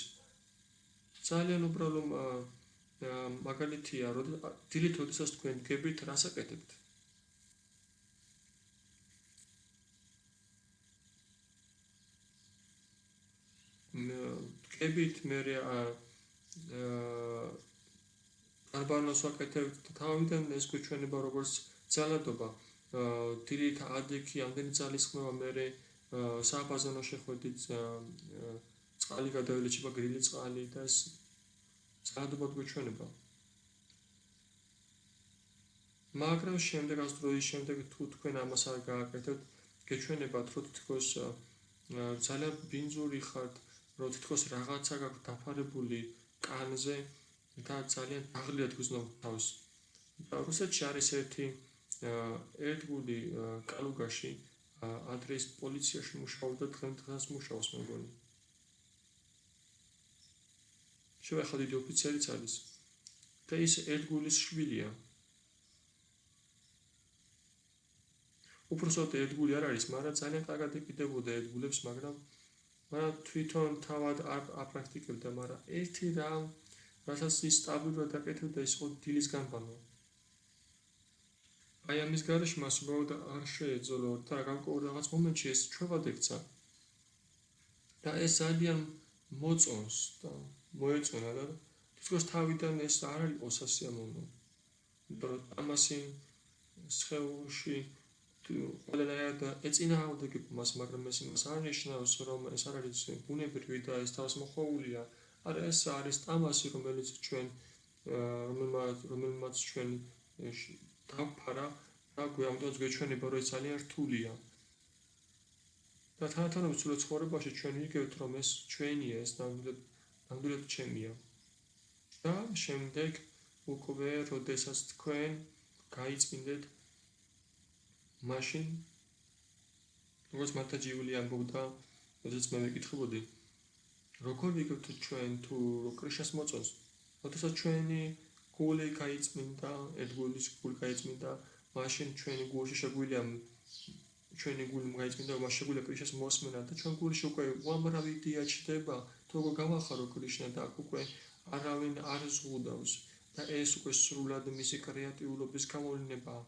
ძალიან უბრალო მაგალითია, დილით როდესაც თქვენ დგებით, რას აკეთებთ? დგებით, მე არბანოს ვაკეთებთ, თავიდან ეს გვეჩვენება როგორც ძალადობა. დილით ადექი ამდენი ძალის ხმევა, მე საბაზონო შეხვედით, წყალი გადაველიჩება, გრილი წყალი და ეს ძალადობა გვეჩვენება. მაგრამ შემდეგ დროის შემდეგ თუ თქვენ ამას არ გააკეთებთ, გეჩვენებათ, რომ თითქოს ძალიან ბინძური ხართ, რომ თითქოს რაღაცა გაქვთ დაფარებული კანზე და ძალიან დაღლიათ გრძნობთ თავს. რუსეთში არის ერთგული კალუგაში, ადრე ის პოლიციაში მუშაობდა, დღეს მუშაობს მეგონი. შევეხა დიდი ოფიცერიც არის და ის ერთგულის შვილია. უпроსოდ ერთგული არ არის, მაგრამ ძალიან კარგად ეკიდებოდა ერთგულებს, მაგრამ თვითონ თავად არ აპრაქტიკებდა, მაგრამ ერთი რამ, რასაც ის სტაბილურად აკეთებდა, ის იყო დილის განბანვა. აი ამის გარეშე მას უბრალოდ არ შეეძლო და გამკორი რაღაც მომენტში ეს ჩვევად ექცა. და ეს ძალიან მოწონს და მოეწონა და თითქოს თავიდან ეს არ იყო სასიამოვნო. იმიტომ რომ ამასი სხეულში ყველანაირად ეწინააღმდეგება მას, მაგრამ ეს იმას არ ნიშნავს, რომ ეს არ არის ბუნებრივი და ეს თავს მოხვეულია. არა, ეს არის ტამასი, რომელმაც ჩვენ დავფარა და გვამდენს გვეჩვენება, რომ ეს ძალიან რთულია. და თანათანობით სულ ცხოვრებაში ჩვენ ვიგებთ, რომ ეს ჩვენია, ეს ნამდვილად ჩემია. და შემდეგ უკვე როდესაც თქვენ გაიწმინდეთ, მაშინ როგორც მართა ჯიული ამბობდა, როდესაც მე მეკითხებოდი, როგორ ვიგებთ ჩვენ თუ კრიშნას მოწონს? როდესაც ჩვენი გული გაიწმინდა, ერთგულის გული გაიწმინდა, მაშინ ჩვენი გულში შეგვიძლია ჩვენი გული გაიწმინდა, მას შეგვიძლია კრიშნას მოსმენა და ჩვენ გულში უკვე უამრავი იდეა ჩნდება, თუ როგორ გავახარო კრიშნა და აქ უკვე არავინ არ ზღუდავს და ეს უკვე სრულად მისი კრეატიულობის გამოვლინებაა.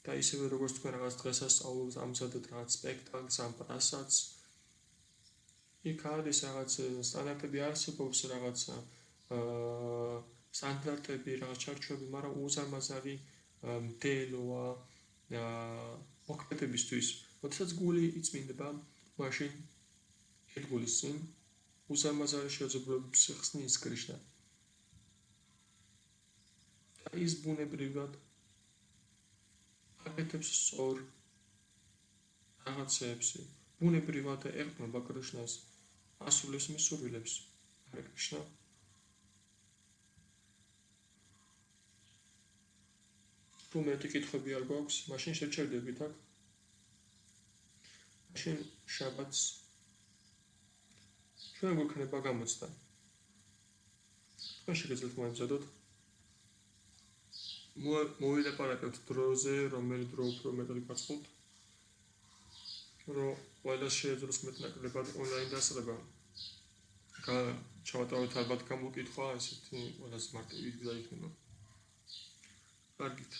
და ისევე როგორც თქვენ რაღაც დღესასწაულს ამზადეთ, რაღაც სპექტაკლს ამ პრასადს, იქ არის რაღაც სტანდარტები არსებობს, რაღაც სტანდარტები, რაღაც ჩარჩოები, მაგრამ უზარმაზარი მდელოა მოქმედებისთვის. როდესაც გული იწმინდება, მაშინ ერთგულის წინ უზარმაზარი შეძლებულების ხსნის კრიშნა. და ის ბუნებრივად აკეთებს სწორ რაღაცებს, ბუნებრივად ეყრდნობა კრიშნას, ასრულებს მის სურვილებს. ჰარე კრიშნა. თუ მეტი კითხვები არ გვაქვს, მაშინ შეჩერდებით აქ. მაშინ შაბათს ჩვენ გვექნება გამოცდა. თქვენ შეგიძლიათ მოემზადოთ. მოვილაპარაკებთ დროზე, რომელი დრო უფრო მეტად გაწყობთ, რომ ყველა შეეძლოს მეტნაკლებად ონლაინ დასწრება. ჩავატაროთ ალბათ გამოკითხვა, ესეთი ყველას მარტივი გზა იქნება. კარგით.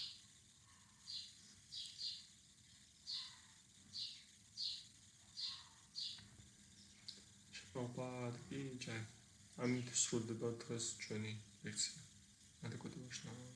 შევაბად კი ჯერ. ამით სრულდება დღეს ჩვენი ლექცია. ადეკვატურია.